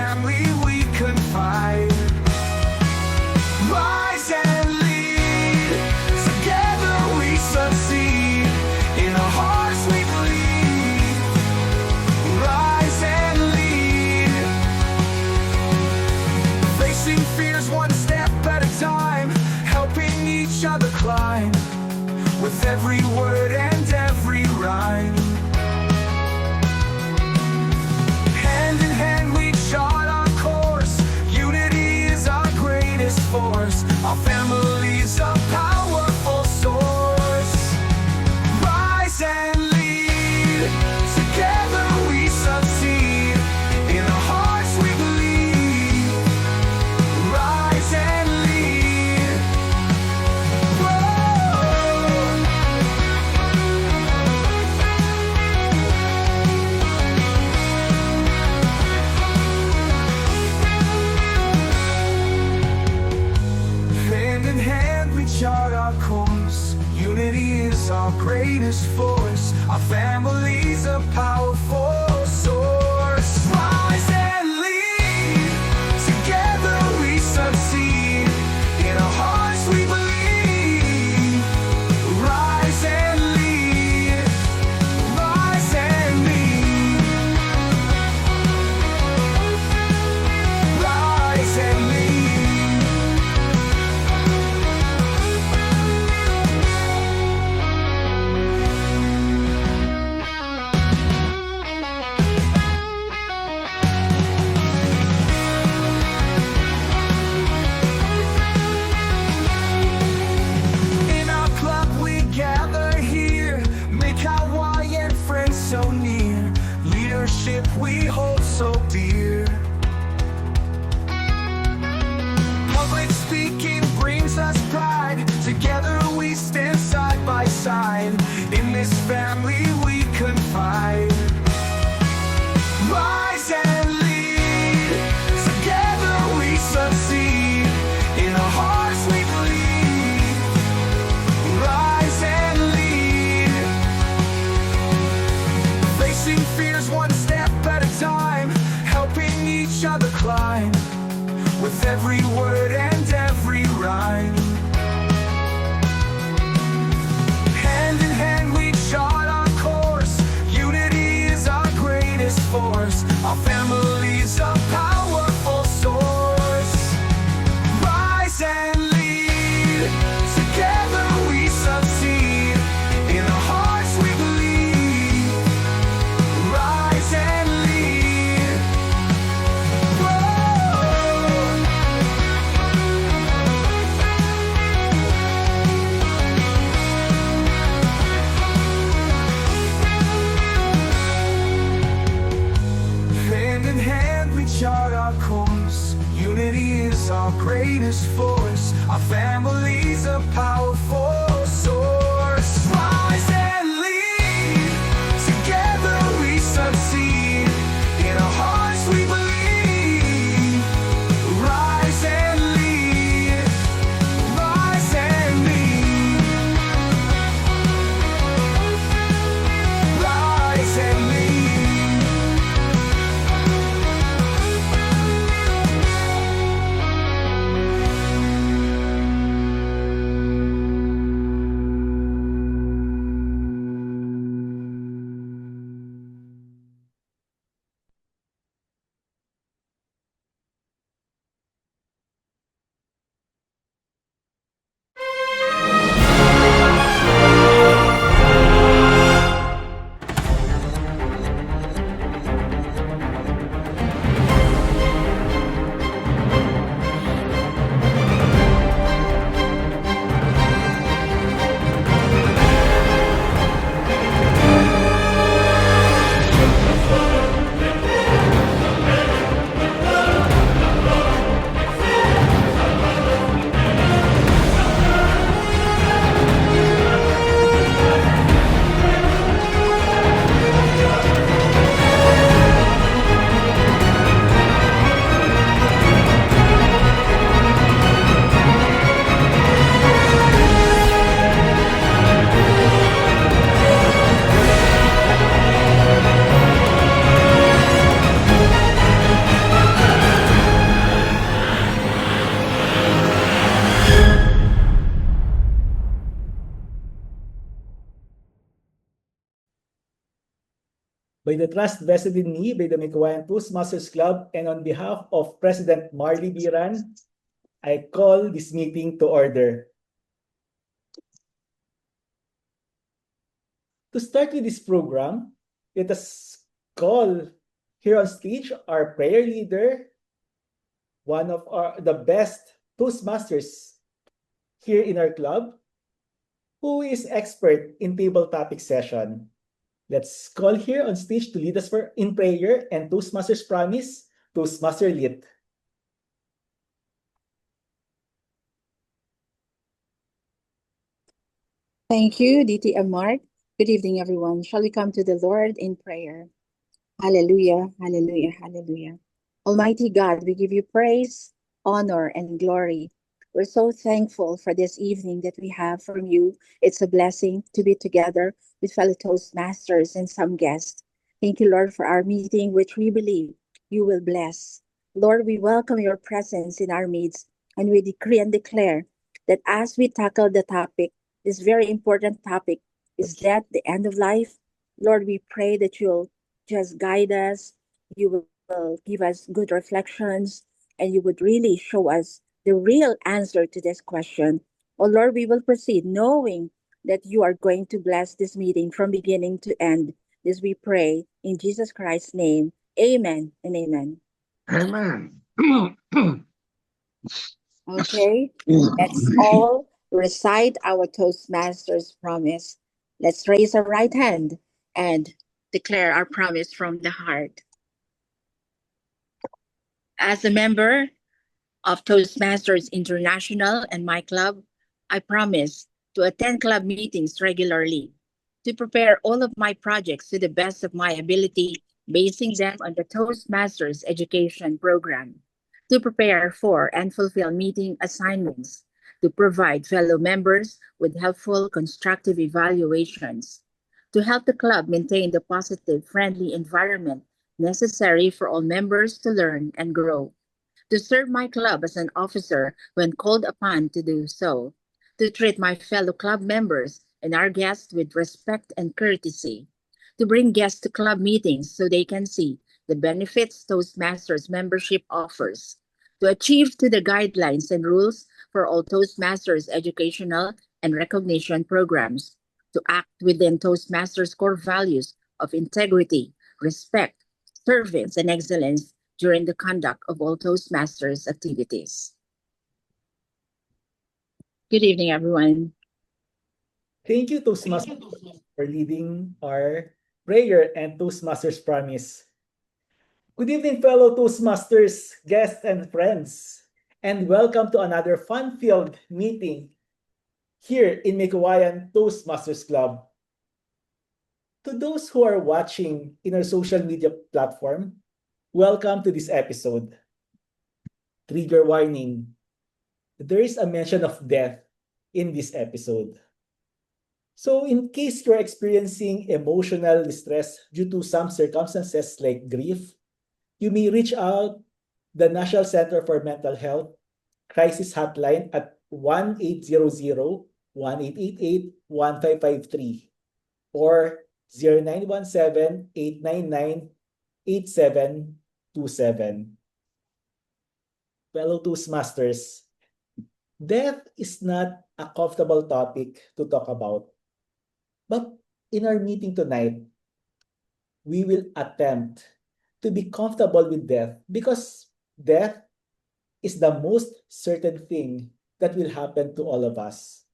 family we confide. Rise and lead, together we succeed. In our hearts we believe. Rise and lead, facing fears one step at a time, helping each other climb, with every word and every rhyme. Hand in hand we chart our course, unity is our greatest force. Our family's a powerful source. Rise and lead, together we succeed. In our hearts we believe. Rise and lead. Hand in hand we chart our course, unity is our greatest force. Our family's a powerful source. Rise and lead, together we succeed. In our hearts we believe. Rise and lead. Rise and lead. Rise and lead. In our club we gather here, Meycauayan friends so near, leadership we hold so dear. Public speaking brings us pride, together we stand side by side. In this family we confide. Rise and lead, together we succeed. In our hearts we believe. Rise and lead, facing fears one step at a time, helping each other climb, with every word and every rhyme. Hand in hand we chart our course, unity is our greatest force. Our family's a powerful source. Rise and lead, together we succeed. In our hearts we believe. Rise and lead. Hand in hand we chart our course, unity is our greatest force. Our family's a powerful source. Rise and lead, together we succeed. In our hearts we believe. Rise and lead. Rise and lead. Rise and lead. By the trust vested in me by the Meycauayan Toastmasters Club and on behalf of President Marley Biran, I call this meeting to order. To start with this program, let us call here on stage our prayer leader, one of the best Toastmasters here in our club, who is expert in table topic session. Let's call here on stage to lead us in prayer and Toastmasters promise, Toastmaster Lit. Thank you, DTM Mark. Good evening, everyone. Shall we come to the Lord in prayer? Hallelujah, hallelujah, hallelujah. Almighty God, we give you praise, honor, and glory. We're so thankful for this evening that we have from you. It's a blessing to be together with fellow Toastmasters and some guests. Thank you, Lord, for our meeting, which we believe you will bless. Lord, we welcome your presence in our midst, and we decree and declare that as we tackle the topic, this very important topic, is death the end of life? Lord, we pray that you'll just guide us. You will give us good reflections, and you would really show us the real answer to this question. Oh Lord, we will proceed knowing that you are going to bless this meeting from beginning to end. This we pray in Jesus Christ's name. Amen and amen. Amen. Okay, let's all recite our Toastmasters promise. Let's raise our right hand and declare our promise from the heart. As a member of Toastmasters International and my club, I promise to attend club meetings regularly, to prepare all of my projects to the best of my ability, basing them on the Toastmasters education program, to prepare for and fulfill meeting assignments, to provide fellow members with helpful, constructive evaluations, to help the club maintain the positive, friendly environment necessary for all members to learn and grow, to serve my club as an officer when called upon to do so, to treat my fellow club members and our guests with respect and courtesy, to bring guests to club meetings so they can see the benefits Toastmasters membership offers, to achieve to the guidelines and rules for all Toastmasters educational and recognition programs, to act within Toastmasters core values of integrity, respect, service, and excellence during the conduct of all Toastmasters activities. Good evening, everyone. Thank you, Toastmasters, for leading our prayer and Toastmasters promise. Good evening, fellow Toastmasters, guests, and friends, and welcome to another fun-filled meeting here in Meycauayan Toastmasters Club. To those who are watching in our social media platform, welcome to this episode. Trigger warning. There is a mention of death in this episode. So in case you're experiencing emotional distress due to some circumstances like grief, you may reach out the National Center for Mental Health crisis hotline at 1-800-1888-1553 or 0917-899-8727. Fellow Toastmasters, death is not a comfortable topic to talk about. But in our meeting tonight, we will attempt to be comfortable with death because death is the most certain thing that will happen to all of us.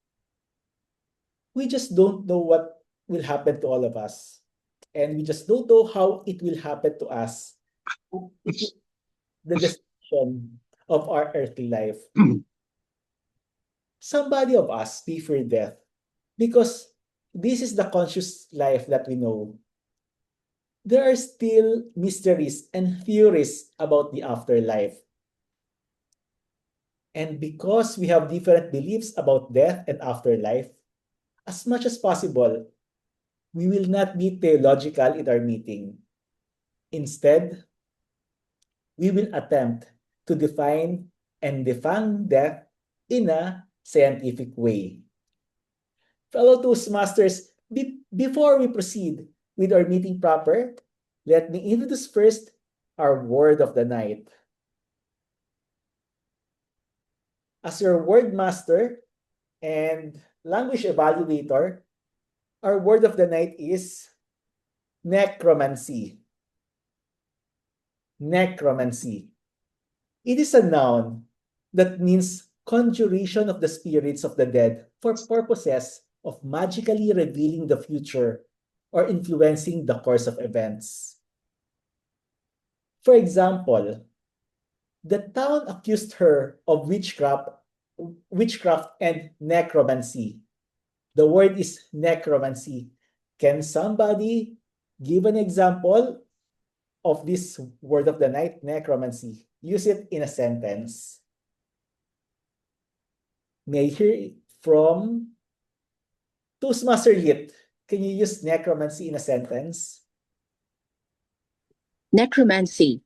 We just don't know what will happen to all of us. And we just don't know how it will happen to us. It is the destination of our earthly life. Somebody of us prefer death because this is the conscious life that we know. There are still mysteries and theories about the afterlife. And because we have different beliefs about death and afterlife, as much as possible, we will not be theological in our meeting. Instead, we will attempt to define and define death in a scientific way. Fellow Toastmasters, before we proceed with our meeting proper, Let me introduce first our word of the night. As your word master and language evaluator, our word of the night is necromancy. Necromancy. It is a noun that means conjuration of the spirits of the dead for purposes of magically revealing the future or influencing the course of events. For example, the town accused her of witchcraft and necromancy. The word is necromancy. Can somebody give an example of this word of the night, necromancy? Use it in a sentence. May I hear from Toastmaster Lit. Can you use necromancy in a sentence? Necromancy,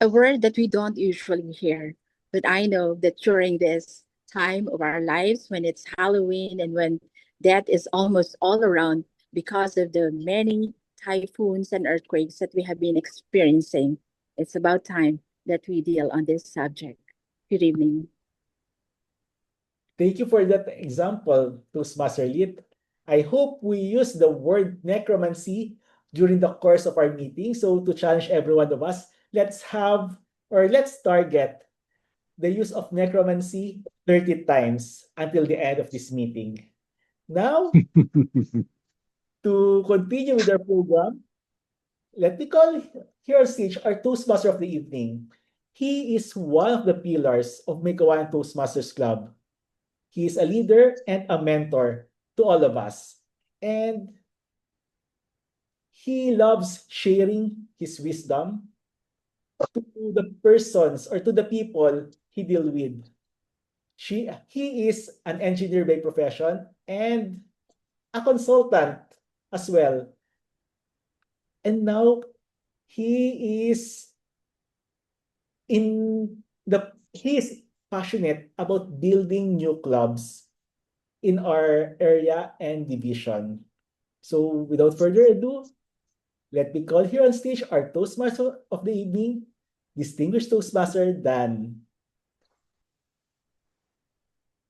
a word that we don't usually hear, but I know that during this time of our lives, when it's Halloween and when death is almost all around because of the many typhoons and earthquakes that we have been experiencing, it's about time that we deal on this subject. Good evening. Thank you for that example, Toastmaster Lit. I hope we use the word necromancy during the course of our meeting. So to challenge every one of us, let's target the use of necromancy 30 times until the end of this meeting. Now, to continue with our program, let me call here on stage our Toastmaster of the evening. He is one of the pillars of Meycauayan Toastmasters Club. He is a leader and a mentor to all of us. And he loves sharing his wisdom to the persons or to the people he deals with. He is an engineer by profession and a consultant as well. And now he is passionate about building new clubs in our area and division. So without further ado, let me call here on stage our Toastmaster of the evening, distinguished Toastmaster Dan.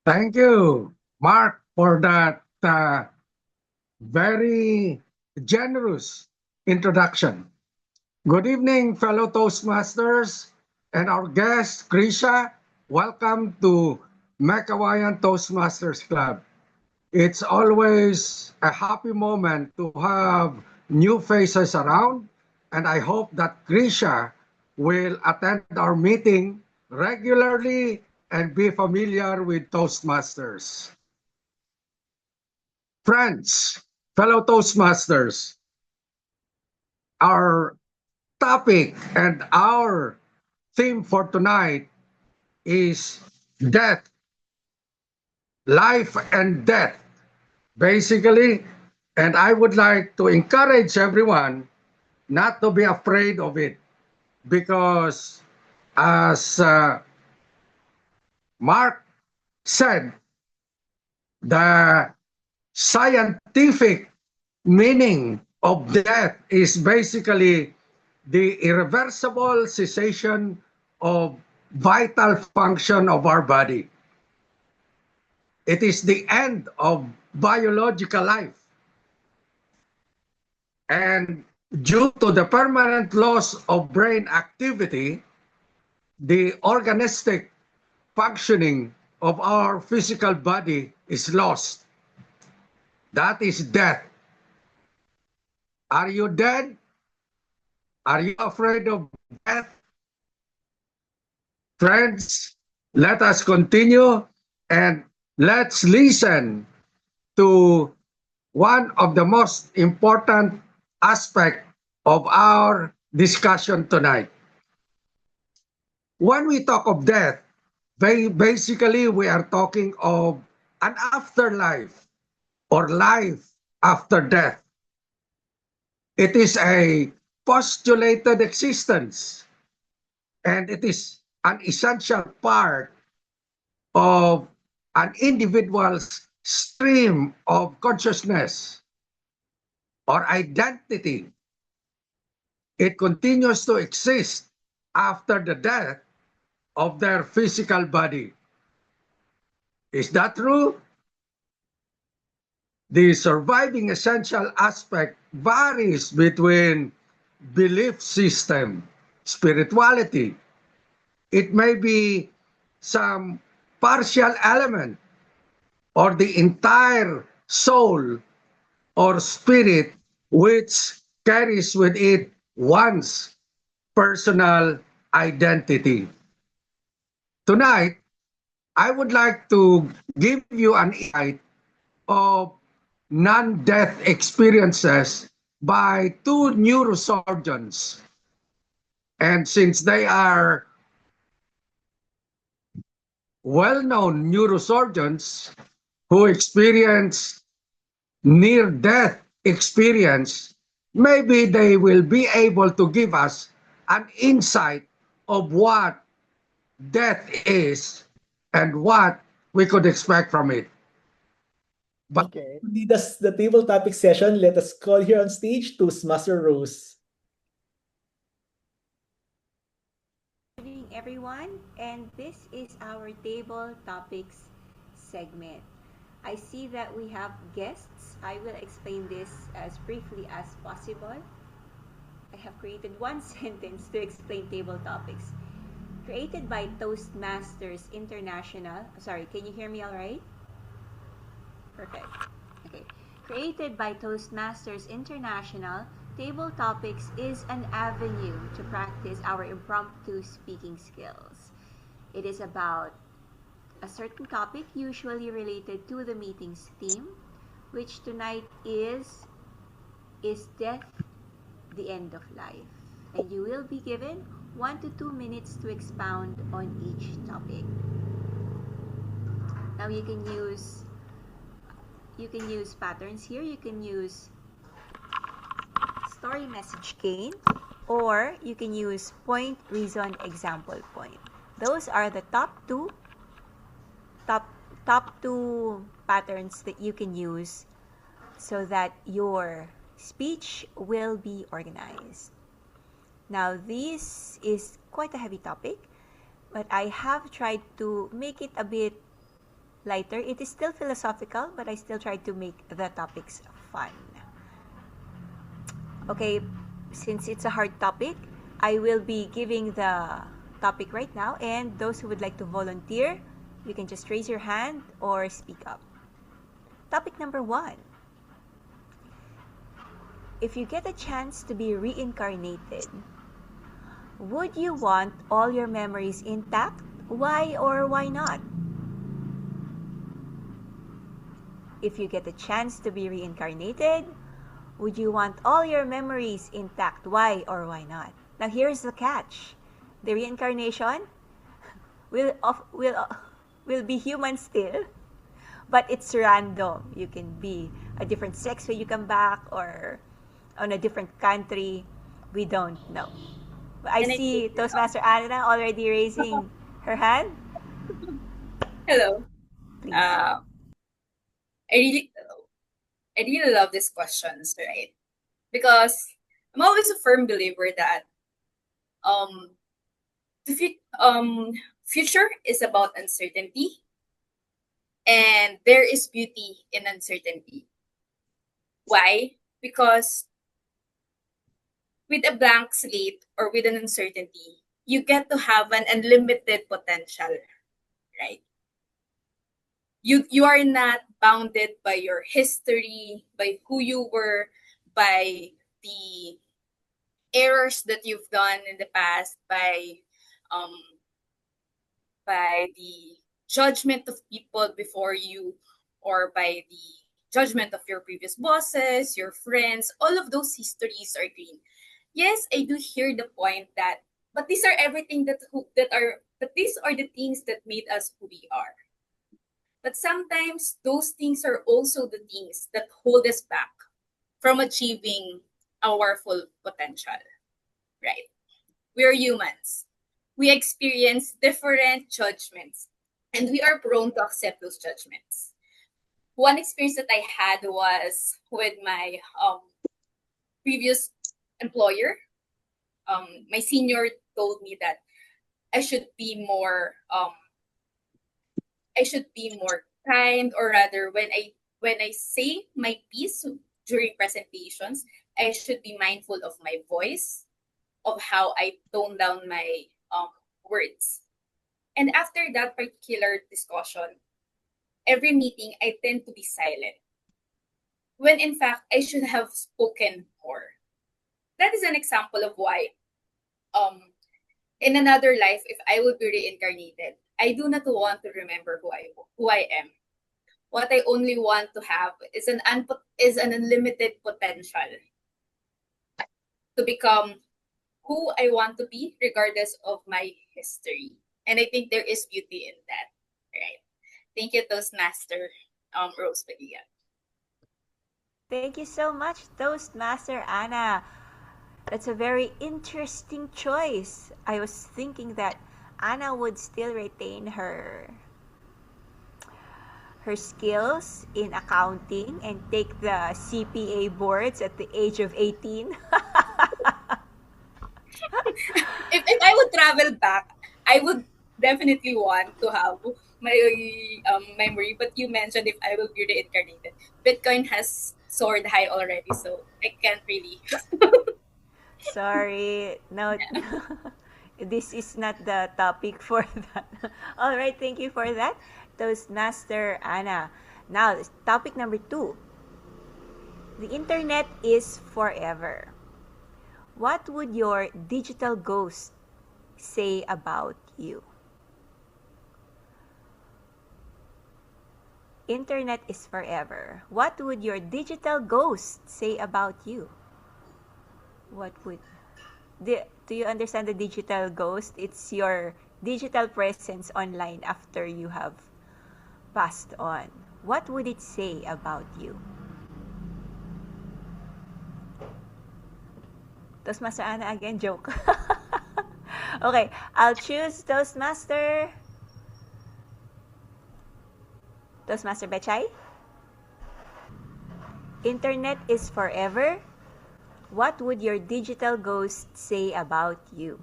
Thank you, Mark, for that very generous introduction. Good evening, fellow Toastmasters and our guest, Krisha. Welcome to Meycauayan Toastmasters Club. It's always a happy moment to have new faces around, and I hope that Krisha will attend our meeting regularly and be familiar with Toastmasters. Friends, fellow Toastmasters, our topic and our theme for tonight is death, life and death, basically. And I would like to encourage everyone not to be afraid of it, because as Mark said, the scientific meaning of death is basically the irreversible cessation of vital function of our body. It is the end of biological life. And due to the permanent loss of brain activity, the organistic functioning of our physical body is lost. That is death. Are you dead? Are you afraid of death? Friends, let us continue and let's listen to one of the most important aspects of our discussion tonight. When we talk of death, basically we are talking of an afterlife or life after death. It is a postulated existence, and it is an essential part of an individual's stream of consciousness or identity. it continues to exist after the death of their physical body. Is that true? The surviving essential aspect varies between belief system, spirituality. It may be some partial element or the entire soul or spirit which carries with it one's personal identity. Tonight, I would like to give you an insight of non-death experiences by two neurosurgeons. And since they are well-known neurosurgeons who experience near-death experience, maybe they will be able to give us an insight of what death is and what we could expect from it. But Okay. To lead us the table topic session, let us call here on stage Toastmaster Rose. Good evening, everyone, and this is our table topics segment. I see that we have guests. I will explain this as briefly as possible. I have created one sentence to explain table topics. Created by Toastmasters International. Sorry, can you hear me all right? Perfect. Okay. Created by Toastmasters International, Table Topics is an avenue to practice our impromptu speaking skills. It is about a certain topic usually related to the meeting's theme, which tonight is death the end of life? And you will be given 1 to 2 minutes to expound on each topic. Now you can use patterns here. You can use story, message, cane, or you can use point, reason, example, point. Those are the top two patterns that you can use so that your speech will be organized. Now this is quite a heavy topic, but I have tried to make it a bit lighter. It is still philosophical, but I still try to make the topics fun. Okay, since it's a hard topic, I will be giving the topic right now, and those who would like to volunteer, you can just raise your hand or speak up. Topic number 1. If you get a chance to be reincarnated, would you want all your memories intact? Why or why not? If you get a chance to be reincarnated, would you want all your memories intact? Why or why not? Now here's the catch. The reincarnation will be human still, but it's random. You can be a different sex when you come back or on a different country. We don't know. I see Toastmaster Anna already raising her hand. Hello. Please. I really love these questions, right? Because I'm always a firm believer that future is about uncertainty, and there is beauty in uncertainty. Why? Because with a blank slate or with an uncertainty, you get to have an unlimited potential, right? You are not bounded by your history, by who you were, by the errors that you've done in the past, by the judgment of people before you, or by the judgment of your previous bosses, your friends. All of those histories are green. Yes, I do hear the point that, but these are everything but these are the things that made us who we are. But sometimes those things are also the things that hold us back from achieving our full potential, right? We are humans. We experience different judgments, and we are prone to accept those judgments. One experience that I had was with my previous employer. my senior told me that I should be more kind, or rather when I say my piece during presentations, I should be mindful of my voice, of how I tone down my words. And after that particular discussion, every meeting I tend to be silent, when in fact I should have spoken more. That is an example of why in another life, if I would be reincarnated, I do not want to remember who I am. What I only want to have is an unlimited potential to become who I want to be, regardless of my history. And I think there is beauty in that, right? Thank you, Toastmaster Rose Padilla. Thank you so much, Toastmaster Anna. That's a very interesting choice. I was thinking that Anna would still retain her skills in accounting and take the CPA boards at the age of 18. If I would travel back, I would definitely want to have my memory. But you mentioned if I will be reincarnated, Bitcoin has soared high already, so I can't really. Sorry, no, this is not the topic for that. All right, thank you for that, Toastmaster Anna. Now, topic number 2. The internet is forever. What would your digital ghost say about you? Internet is forever. What would your digital ghost say about you? What would... Do you understand the digital ghost? It's your digital presence online after you have passed on. What would it say about you? Toastmaster Anna again, joke. Okay, I'll choose Toastmaster. Toastmaster Bechay? Internet is forever. What would your digital ghost say about you?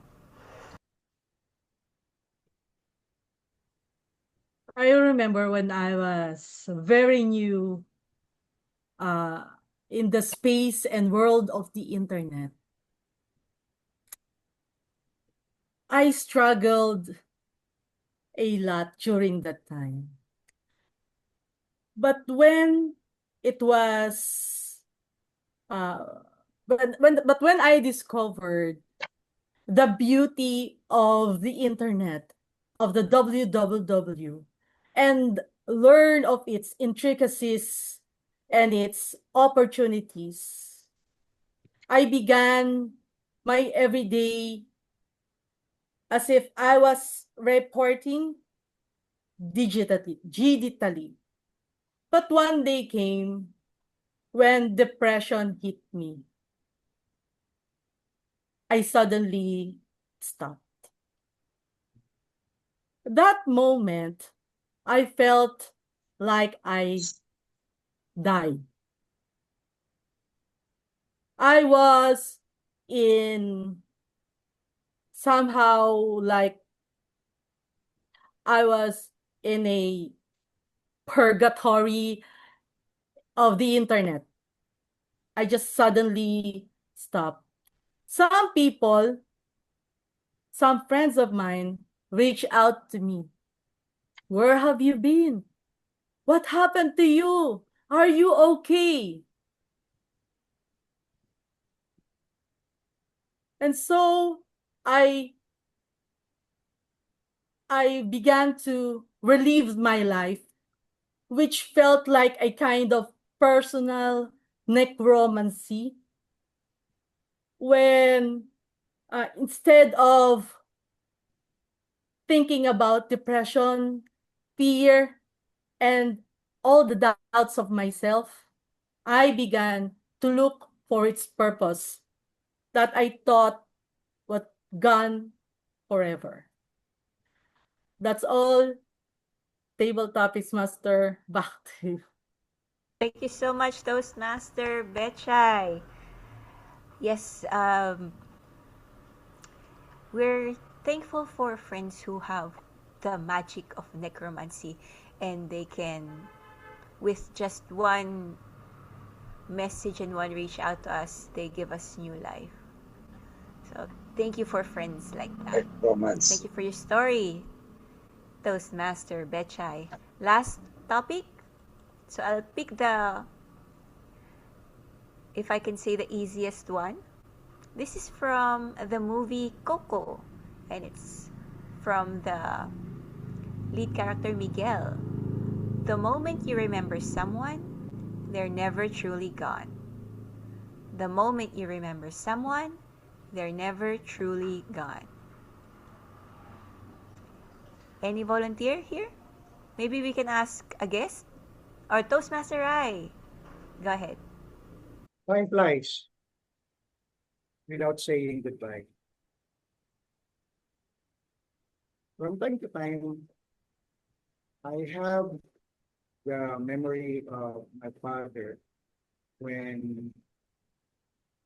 I remember when I was very new in the space and world of the internet. I struggled a lot during that time. But when it was but when I discovered the beauty of the internet, of the www, and learn of its intricacies and its opportunities, I began my everyday as if I was reporting digitally. But one day came when depression hit me. I suddenly stopped. That moment, I felt like I died. I was in somehow like I was in a purgatory of the internet. I just suddenly stopped. Some people, some friends of mine reached out to me. Where have you been? What happened to you? Are you okay? And so I began to relive my life, which felt like a kind of personal necromancy when instead of thinking about depression, fear, and all the doubts of myself, I began to look for its purpose that I thought was gone forever. That's all, Table Topics Master. Back to you. Thank you so much, Toastmaster Bechay. Yes, We're thankful for friends who have the magic of necromancy and they can, with just one message and one reach out to us, they give us new life. So thank you for friends like that. Thank you for your story, Toastmaster Betchay. Last topic. So I'll pick the, if I can say, the easiest one. This is from the movie Coco, and it's from the lead character Miguel. The moment you remember someone, they're never truly gone. The moment you remember someone, they're never truly gone. Any volunteer here? Maybe we can ask a guest? Or Toastmaster Rai. Go ahead. Time flies without saying goodbye. From time to time, I have the memory of my father when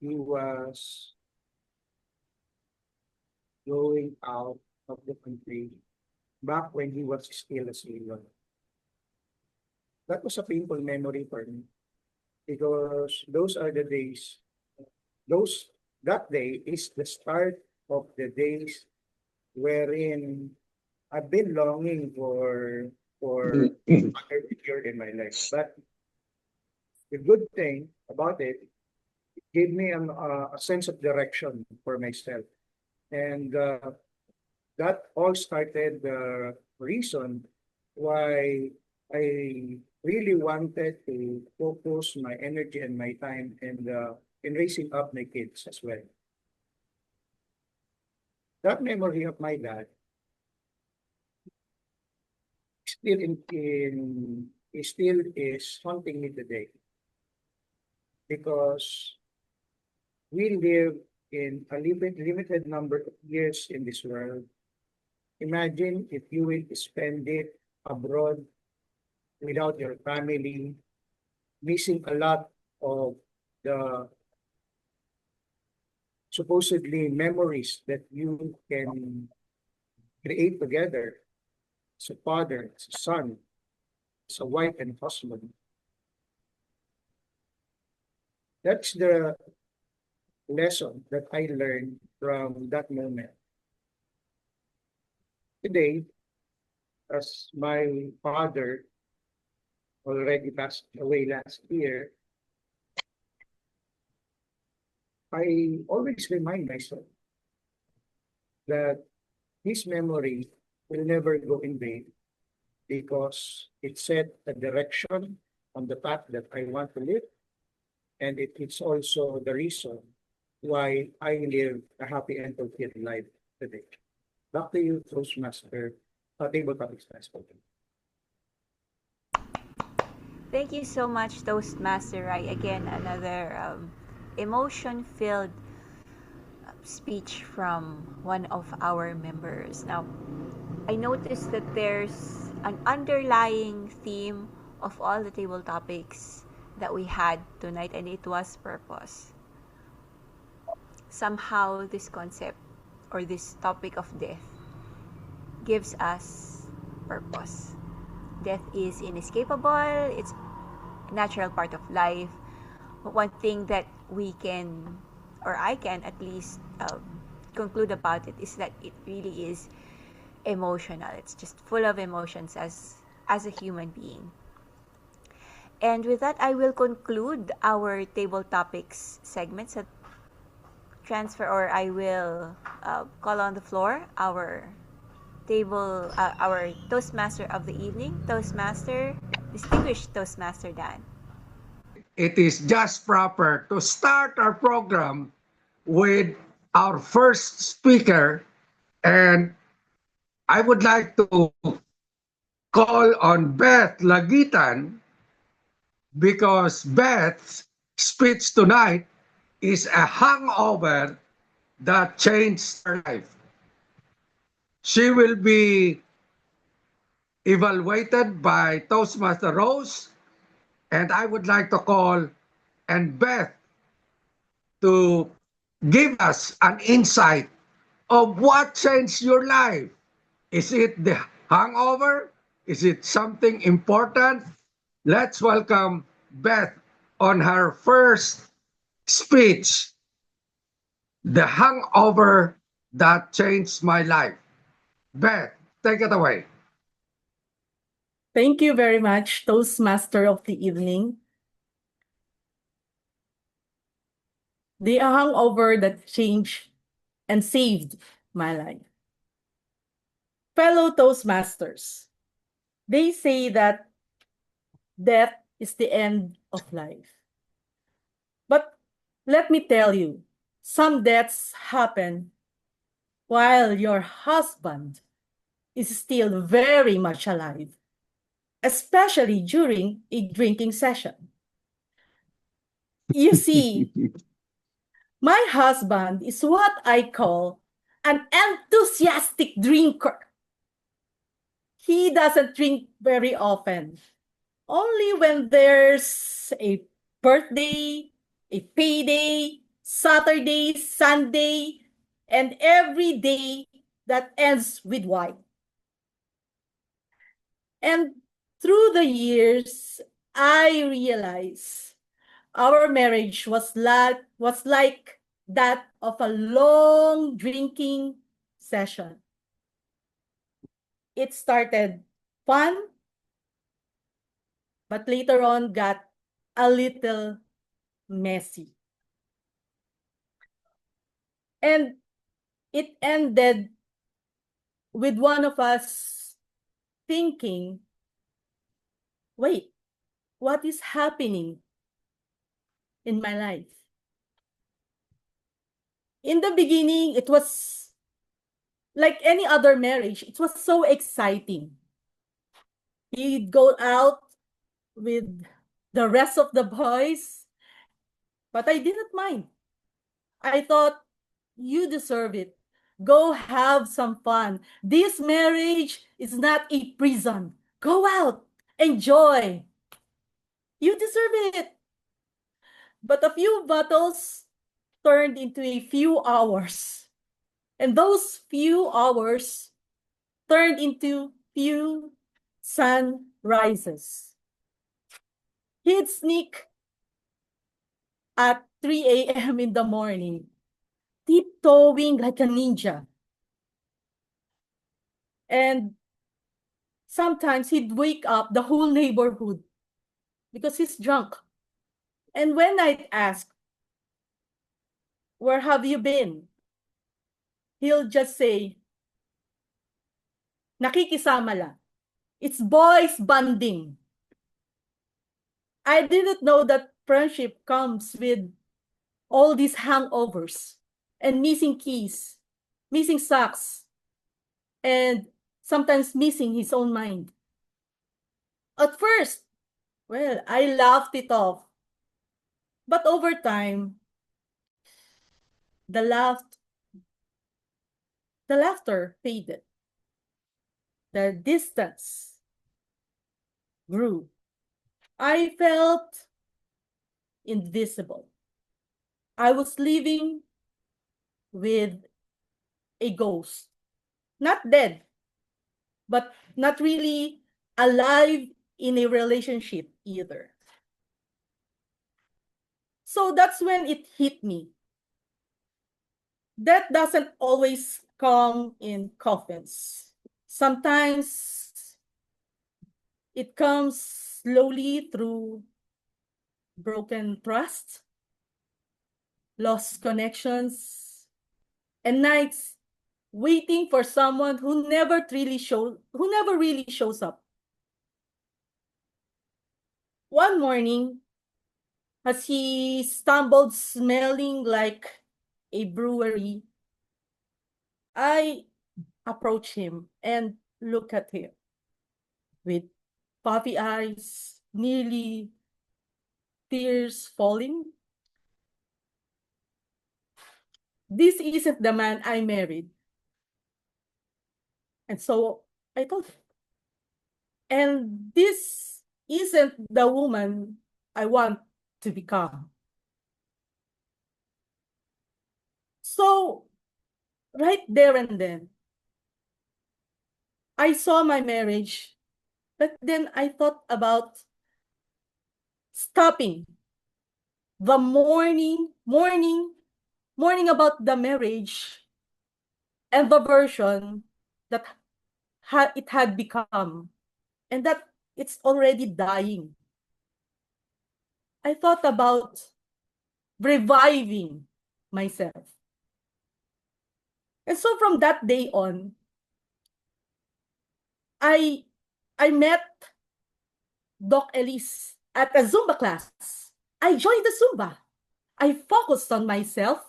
he was going out of the country back when he was still a sailor. That was a painful memory for me because those are the days, those that day is the start of the days wherein I've been longing for another year in my life. But the good thing about it, it gave me a sense of direction for myself. And that all started the reason why I really wanted to focus my energy and my time in raising up my kids as well. That memory of my dad still still is haunting me today because we live in a limited number of years in this world. Imagine if you will spend it abroad without your family, missing a lot of the supposedly memories that you can create together as a father, as a son, as a wife and husband. That's the lesson that I learned from that moment. Today, as my father already passed away last year, I always remind myself that his memory will never go in vain because it set a direction on the path that I want to live, and it's also the reason why I live a happy and fulfilled life today. Back to you, Toastmaster, Table Topics Master. Thank you so much, Toastmaster Rai. Again, another emotion-filled speech from one of our members. Now, I noticed that there's an underlying theme of all the table topics that we had tonight, and it was purpose. Somehow, this concept or this topic of death gives us purpose. Death is inescapable, it's a natural part of life. But one thing that we can, or I can at least conclude about it, is that it really is emotional. It's just full of emotions as a human being. And with that, I will conclude our table topics segment. So I will call on the floor our Toastmaster of the evening, distinguished Toastmaster Dan. It is just proper to start our program with our first speaker, and I would like to call on Beth Lagitan because Beth's speech tonight is a hangover that changed her life. She will be evaluated by Toastmaster Rose, and I would like to call and Beth to give us an insight of what changed your life? Is it the hangover? Is it something important? Let's welcome Beth on her first speech, The Hangover That Changed My Life. Beth, take it away. Thank you very much, Toastmaster of the evening. The hangover that changed and saved my life. Fellow Toastmasters, they say that death is the end of life. But let me tell you, some deaths happen while your husband is still very much alive, especially during a drinking session. You see, my husband is what I call an enthusiastic drinker. He doesn't drink very often, only when there's a birthday, a payday, Saturday, Sunday, and every day that ends with wine. And through the years, I realized our marriage was like that of a long drinking session. It started fun, but later on got a little messy. And it ended with one of us thinking, wait, what is happening in my life? In the beginning, it was like any other marriage. It was so exciting. He'd go out with the rest of the boys, but I didn't mind. I thought, you deserve it. Go have some fun. This marriage is not a prison. Go out, enjoy. You deserve it. But a few bottles turned into a few hours. And those few hours turned into few sunrises. He'd sneak at 3 a.m. in the morning, tiptoeing like a ninja. And sometimes he'd wake up the whole neighborhood because he's drunk. And when I'd ask, where have you been? He'll just say, nakikisama lang. It's boys bonding. I didn't know that friendship comes with all these hangovers and missing keys, missing socks, and sometimes missing his own mind. At first, well, I laughed it off. But over time, the laughter faded. The distance grew. I felt invisible. I was living with a ghost. Not dead, but not really alive in a relationship either. So that's when it hit me. Death doesn't always come in coffins. Sometimes it comes slowly through broken trust, lost connections, and nights waiting for someone who never really shows up. One morning, as he stumbled smelling like a brewery, I approached him and looked at him with puffy eyes, nearly tears falling. This isn't the man I married. And so I told him. And this isn't the woman I want to become. So right there and then. I saw my marriage, but then I thought about stopping the mourning about the marriage and the version that it had become, and that it's already dying. I thought about reviving myself. And so from that day on, I met Doc Elise at a Zumba class. I joined the Zumba. I focused on myself.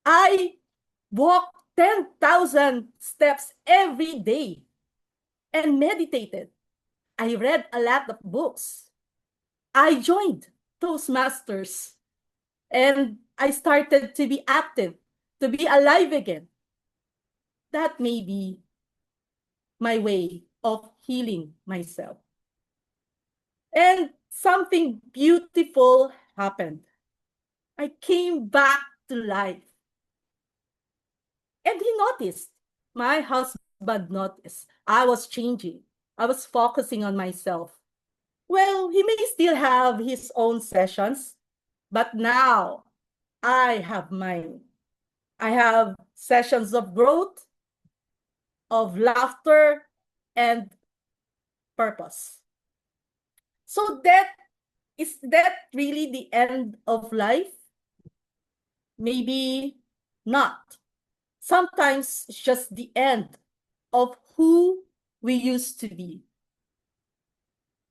I walked 10,000 steps every day and meditated. I read a lot of books. I joined Toastmasters and I started to be active, to be alive again. That may be my way of healing myself. And something beautiful happened. I came back to life. And he noticed. My husband noticed. I was changing. I was focusing on myself. Well, he may still have his own sessions, but now I have mine. I have sessions of growth, of laughter, and purpose. So is that really the end of life? Maybe not. Sometimes it's just the end of who we used to be.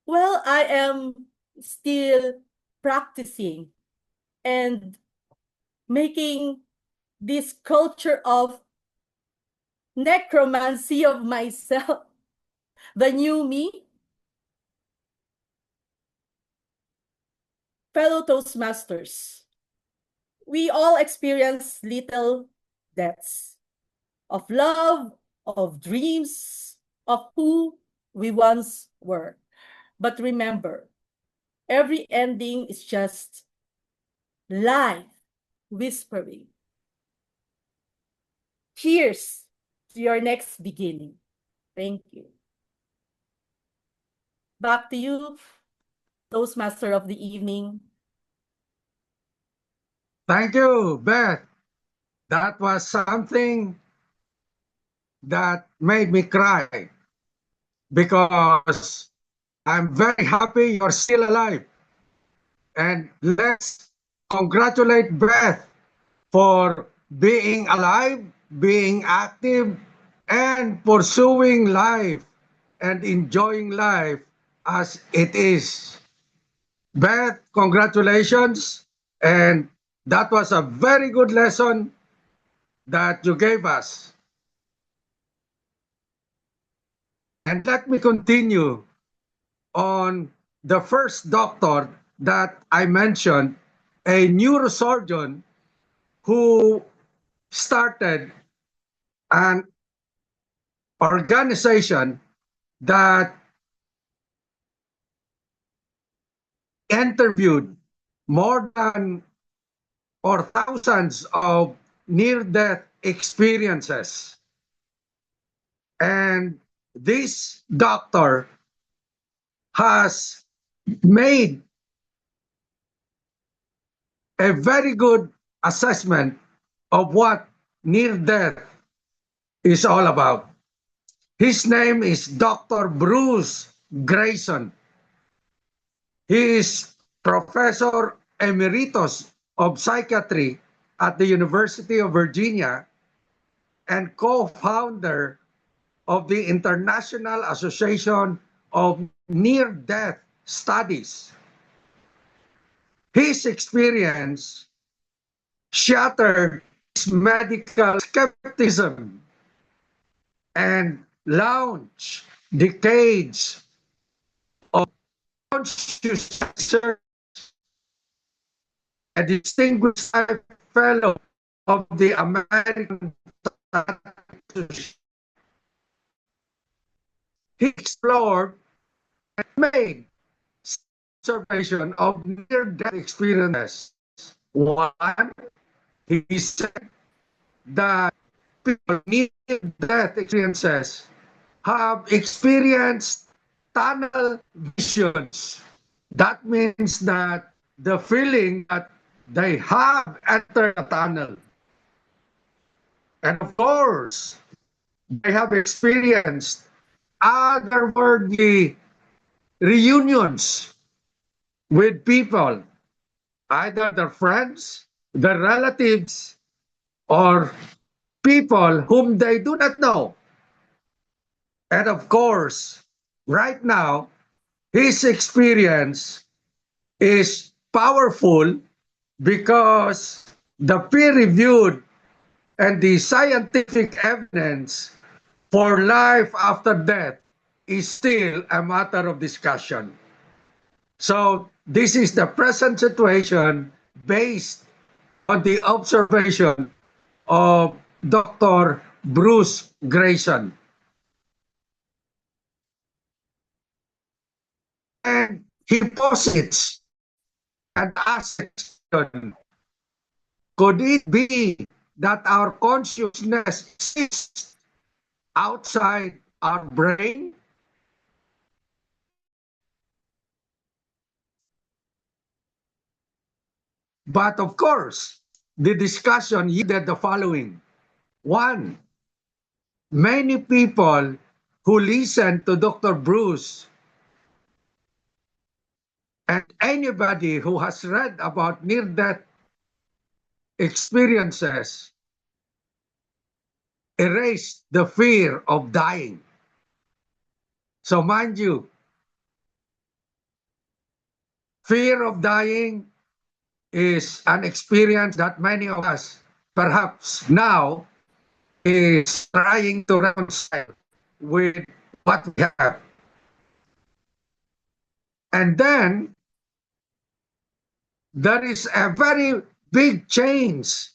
Well, I am still practicing and making this culture of necromancy of myself the new me. Fellow Toastmasters, we all experience little deaths of love, of dreams, of who we once were. But remember, every ending is just life whispering. Cheers to your next beginning. Thank you. Back to you, Toastmaster of the evening. Thank you, Beth. That was something that made me cry because I'm very happy you're still alive. And let's congratulate Beth for being alive, being active, and pursuing life and enjoying life as it is. Beth, congratulations. And that was a very good lesson that you gave us. And let me continue on the first doctor that I mentioned, a neurosurgeon who started an organization that interviewed more than or thousands of near-death experiences. And this doctor has made a very good assessment of what near-death is all about. His name is Dr. Bruce Grayson. He is Professor Emeritus of Psychiatry at the University of Virginia and co-founder of the International Association of Near-Death Studies. His experience shattered his medical skepticism and launched decades of conscious research. A distinguished fellow of the American Association. He explored and made observation of near-death experiences. One, he said, that people near-death experiences have experienced tunnel visions. That means that the feeling that they have entered a tunnel. And of course, they have experienced otherworldly reunions with people, either their friends, their relatives, or people whom they do not know. And of course, right now, his experience is powerful because the peer-reviewed and the scientific evidence for life after death is still a matter of discussion. So this is the present situation based on the observation of Dr. Bruce Grayson. And he posits and asks the question, could it be that our consciousness exists outside our brain? But of course, the discussion yielded the following. One, many people who listened to Dr. Bruce and anybody who has read about near-death experiences erased the fear of dying. So mind you, fear of dying is an experience that many of us, perhaps now, is trying to reconcile with what we have. And then there is a very big change,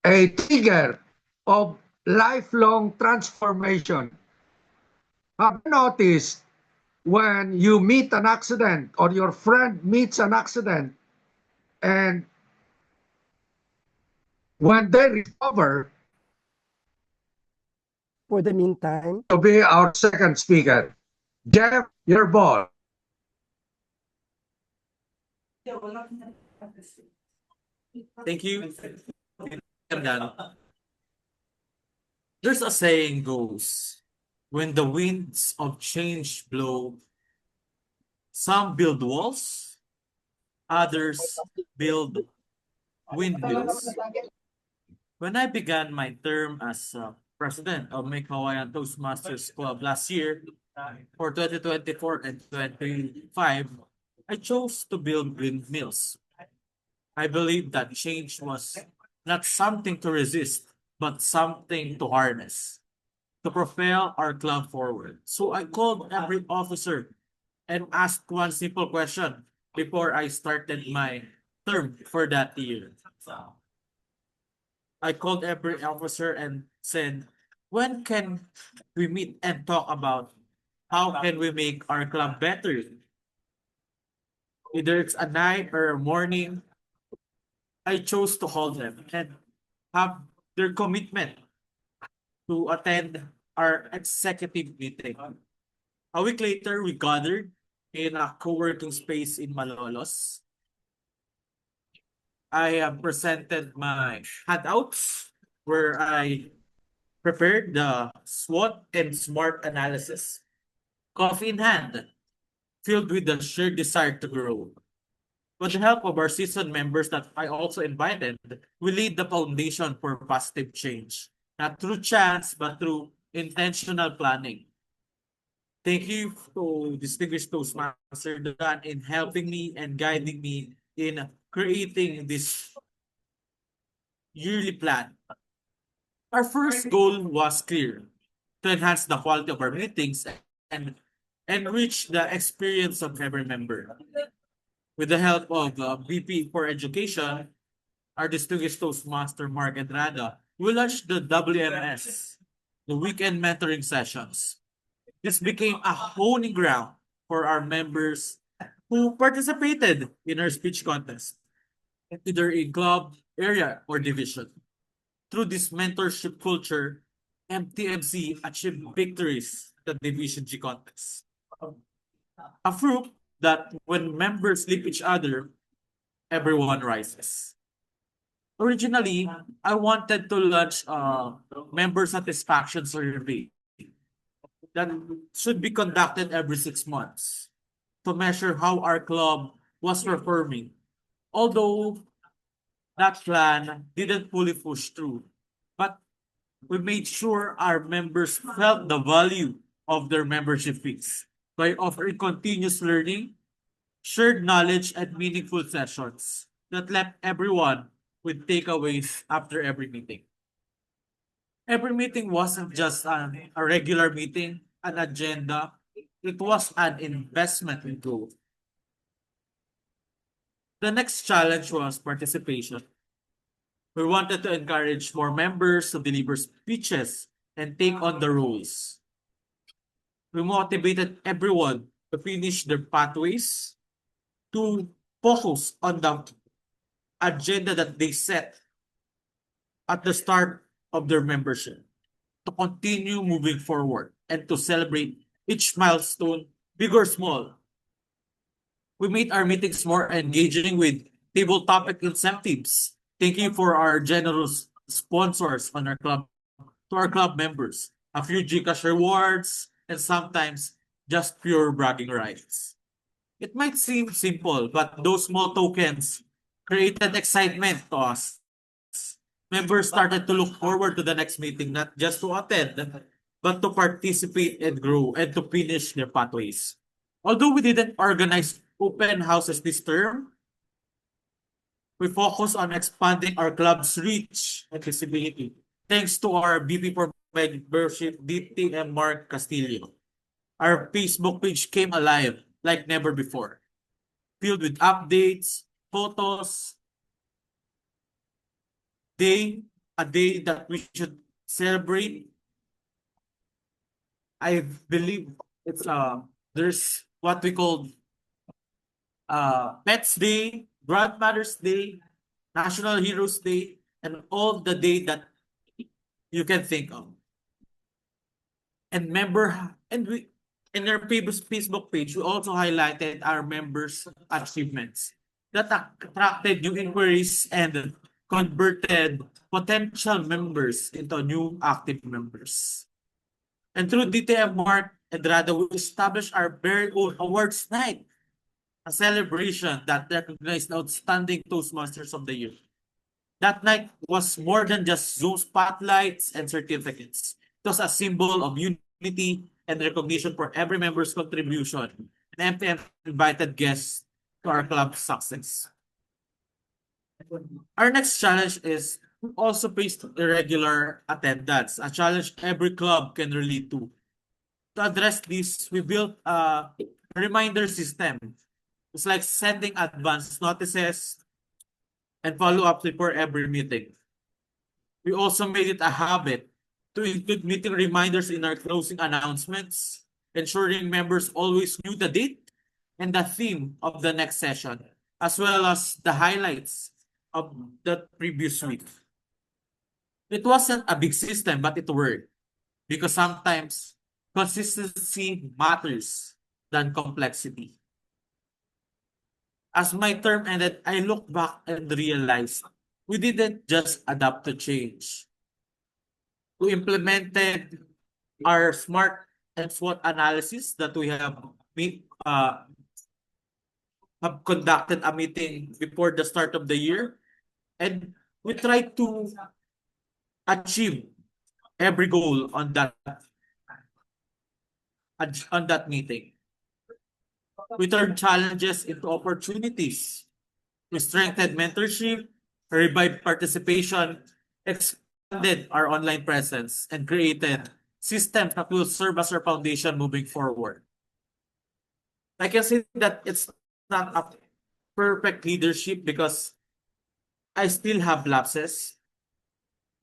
a trigger of lifelong transformation. Have you noticed when you meet an accident or your friend meets an accident, and when they recover, For the meantime, to be our second speaker, Jeff, your ball. Thank you. There's a saying goes, when the winds of change blow, some build walls, others build windmills. When I began my term as president of Meycauayan Toastmasters Club last year, for 2024 and 2025, I chose to build windmills. I believe that change was not something to resist, but something to harness, to propel our club forward. So I called every officer and asked one simple question before I started my term for that year. I called every officer and said, when can we meet and talk about how can we make our club better? Either it's a night or a morning, I chose to hold them and have their commitment to attend our executive meeting. A week later, we gathered in a co-working space in Malolos. I have presented my handouts where I prepared the SWOT and SMART analysis, coffee in hand, filled with the shared desire to grow. With the help of our seasoned members that I also invited, we laid the foundation for positive change, not through chance, but through intentional planning. Thank you to distinguished Toastmaster Dan in helping me and guiding me in creating this yearly plan. Our first goal was clear: to enhance the quality of our meetings and enrich the experience of every member. With the help of VP for Education, our distinguished Toastmaster Mark Entrada, we launched the WMS, the Weekend Mentoring Sessions. This became a honing ground for our members who participated in our speech contest, either in club, area, or division. Through this mentorship culture, MTMC achieved victories at the Division G contest. A proof that when members lift each other, everyone rises. Originally, I wanted to launch a member satisfaction survey that should be conducted every 6 months to measure how our club was performing. Although that plan didn't fully push through, but we made sure our members felt the value of their membership fees by offering continuous learning, shared knowledge, and meaningful sessions that left everyone with takeaways after every meeting. Every meeting wasn't just a regular meeting, an agenda. It was an investment in growth. The next challenge was participation. We wanted to encourage more members to deliver speeches and take on the roles. We motivated everyone to finish their pathways, to focus on the agenda that they set at the start of their membership, to continue moving forward, and to celebrate each milestone, big or small. We made our meetings more engaging with table topic incentives. Thank you for our generous sponsors on our club, to our club members, a few Gcash rewards, and sometimes just pure bragging rights. It might seem simple, but those small tokens created excitement to us. Members started to look forward to the next meeting, not just to attend, but to participate and grow and to finish their pathways. Although we didn't organize open houses this term, we focused on expanding our club's reach and visibility. Thanks to our BP for membership, DT and Mark Castillo. Our Facebook page came alive like never before, filled with updates, photos, a day that we should celebrate. I believe it's there's what we call Pets Day, Grandmother's Day, National Heroes Day, and all the day that you can think of. And we in our previous Facebook page, we also highlighted our members' achievements that attracted new inquiries and converted potential members into new active members. And through DTM Mark and Rada, we established our very own awards night, a celebration that recognized outstanding Toastmasters of the Year. That night was more than just Zoom spotlights and certificates. It was a symbol of unity and recognition for every member's contribution. And MTM invited guests to our club's success. Our next challenge is also based on irregular attendance, a challenge every club can relate to. To address this, we built a reminder system. It's like sending advance notices and follow-ups before every meeting. We also made it a habit to include meeting reminders in our closing announcements, ensuring members always knew the date and the theme of the next session, as well as the highlights of the previous week. It wasn't a big system, but it worked because sometimes consistency matters than complexity. As my term ended, I looked back and realized we didn't just adapt to change. We implemented our SMART and SWOT analysis that we have conducted a meeting before the start of the year, and we tried to achieve every goal on that meeting. We turned challenges into opportunities. We strengthened mentorship, revived participation, expanded our online presence, and created systems that will serve as our foundation moving forward. I can say that it's not a perfect leadership because I still have lapses,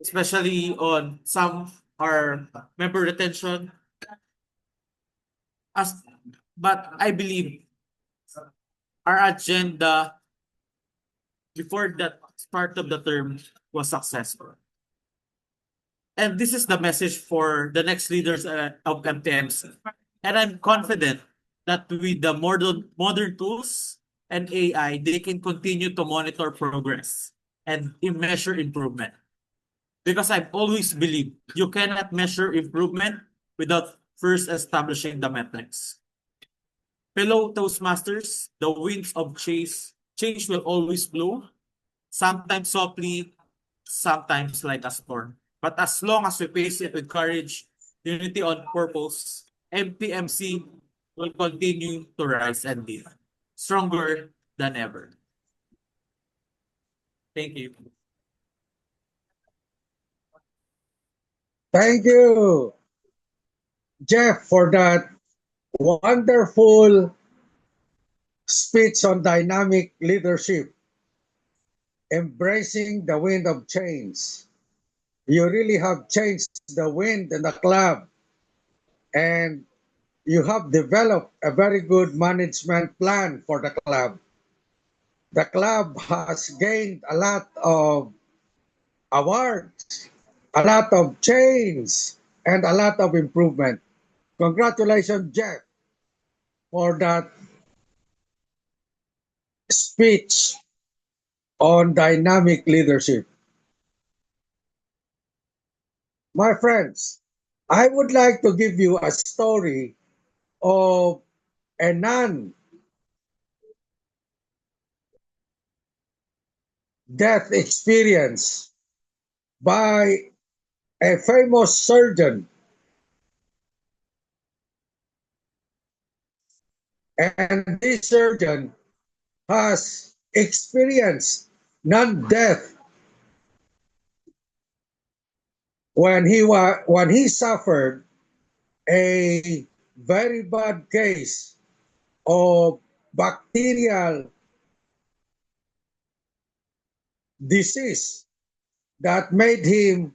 especially on some our member retention. But I believe our agenda before the start of the term was successful. And this is the message for the next leaders of MTMs. And I'm confident that with the modern tools and AI, they can continue to monitor progress and measure improvement. Because I've always believed you cannot measure improvement without first establishing the metrics. Fellow Toastmasters, the winds of change will always blow, sometimes softly, sometimes like a storm. But as long as we face it with courage, unity on purpose, MPMC will continue to rise and lead, stronger than ever. Thank you. Thank you, Jeff, for that wonderful speech on dynamic leadership, embracing the wind of change. You really have changed the wind in the club, and you have developed a very good management plan for the club. The club has gained a lot of awards, a lot of change, and a lot of improvement. Congratulations, Jeff, for that speech on dynamic leadership. My friends, I would like to give you a story of a non-death experience by a famous surgeon. And this surgeon has experienced non-death when he suffered a very bad case of bacterial disease that made him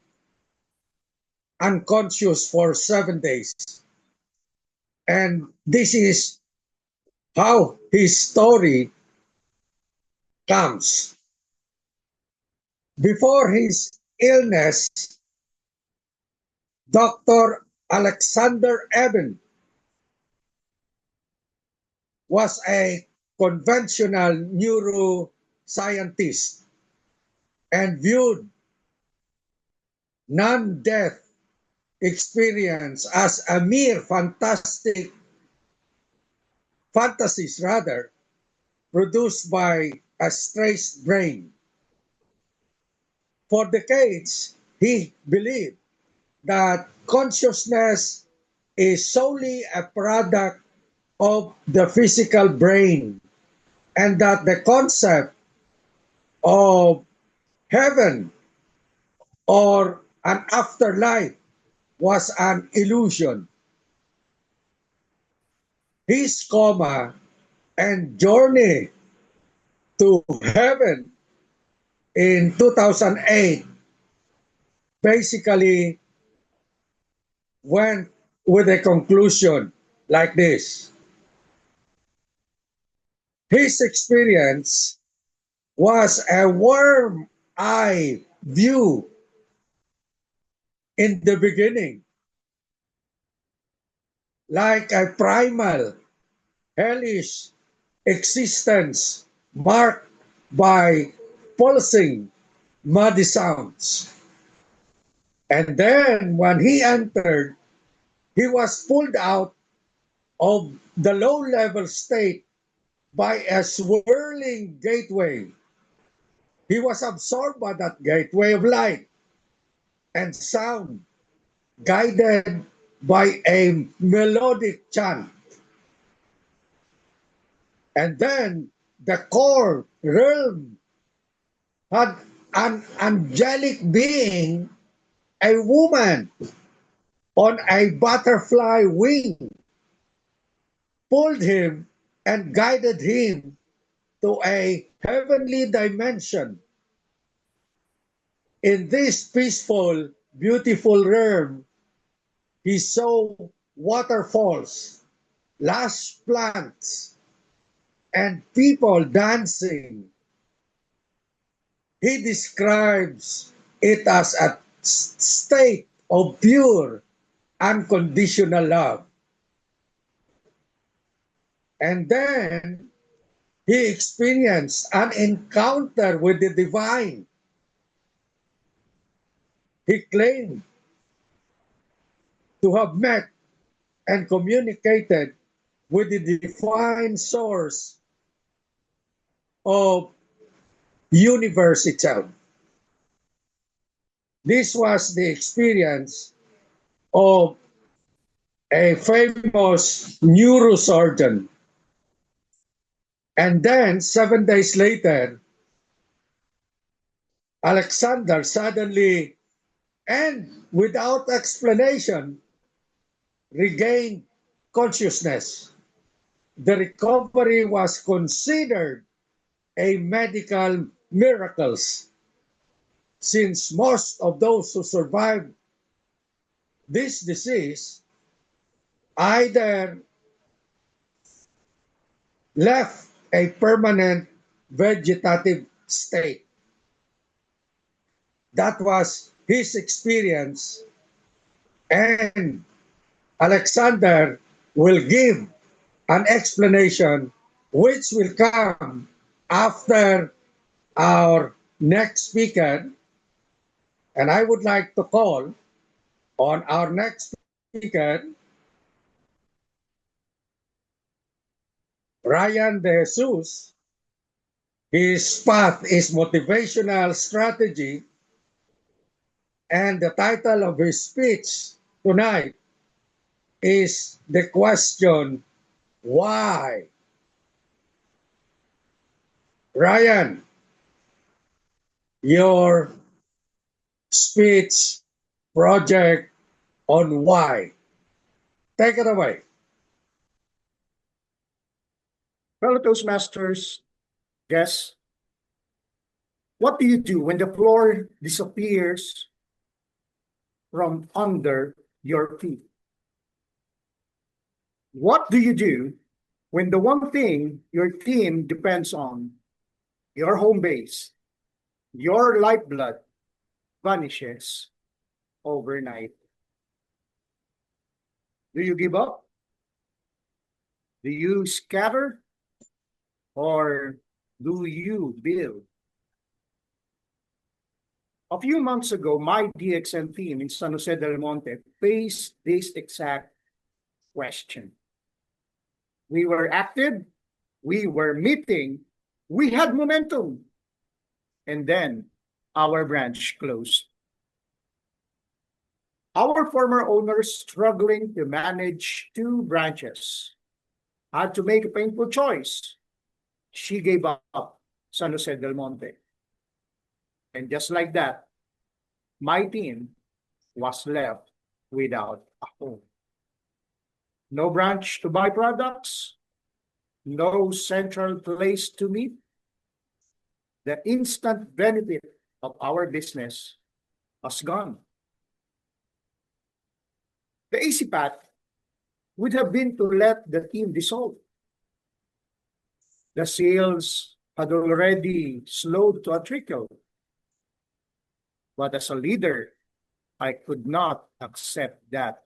unconscious for 7 days. And this is how his story comes. Before his illness, Dr. Alexander Eben was a conventional neuroscientist and viewed non-death experience as a mere fantasies produced by a stressed brain. For decades, he believed that consciousness is solely a product of the physical brain, and that the concept of heaven or an afterlife was an illusion. His coma and journey to heaven in 2008 basically went with a conclusion like this. His experience was a worm eye view in the beginning, like a primal, hellish existence marked by pulsing, muddy sounds. And then when he entered, he was pulled out of the low-level state by a swirling gateway. He was absorbed by that gateway of light and sound, guided by a melodic chant. And then the core realm had an angelic being, a woman on a butterfly wing, pulled him and guided him to a heavenly dimension. In this peaceful, beautiful realm, he saw waterfalls, lush plants, and people dancing. He describes it as a state of pure, unconditional love. And then he experienced an encounter with the divine. He claimed to have met and communicated with the divine source of universe itself. This was the experience of a famous neurosurgeon. And then 7 days later, Alexander suddenly and without explanation regained consciousness. The recovery was considered a medical miracle, since most of those who survived this disease either left a permanent vegetative state. That was his experience, and Alexander will give an explanation which will come after our next speaker. And I would like to call on our next speaker, Ryan De Jesus. His path is motivational strategy, and the title of his speech tonight is the question, why? Ryan, your speech project on why. Take it away. Fellow Toastmasters, guests, what do you do when the floor disappears from under your feet? What do you do when the one thing your team depends on, your home base, your lifeblood, vanishes overnight? Do you give up? Do you scatter? Or do you build? A few months ago, my DXN team in San Jose del Monte faced this exact question. We were active, we were meeting, we had momentum, and then our branch closed. Our former owner, struggling to manage 2 branches, had to make a painful choice. She gave up San Jose del Monte. And just like that, my team was left without a home. No branch to buy products, no central place to meet. The instant benefit of our business was gone. The easy path would have been to let the team dissolve. The sales had already slowed to a trickle. But as a leader, I could not accept that.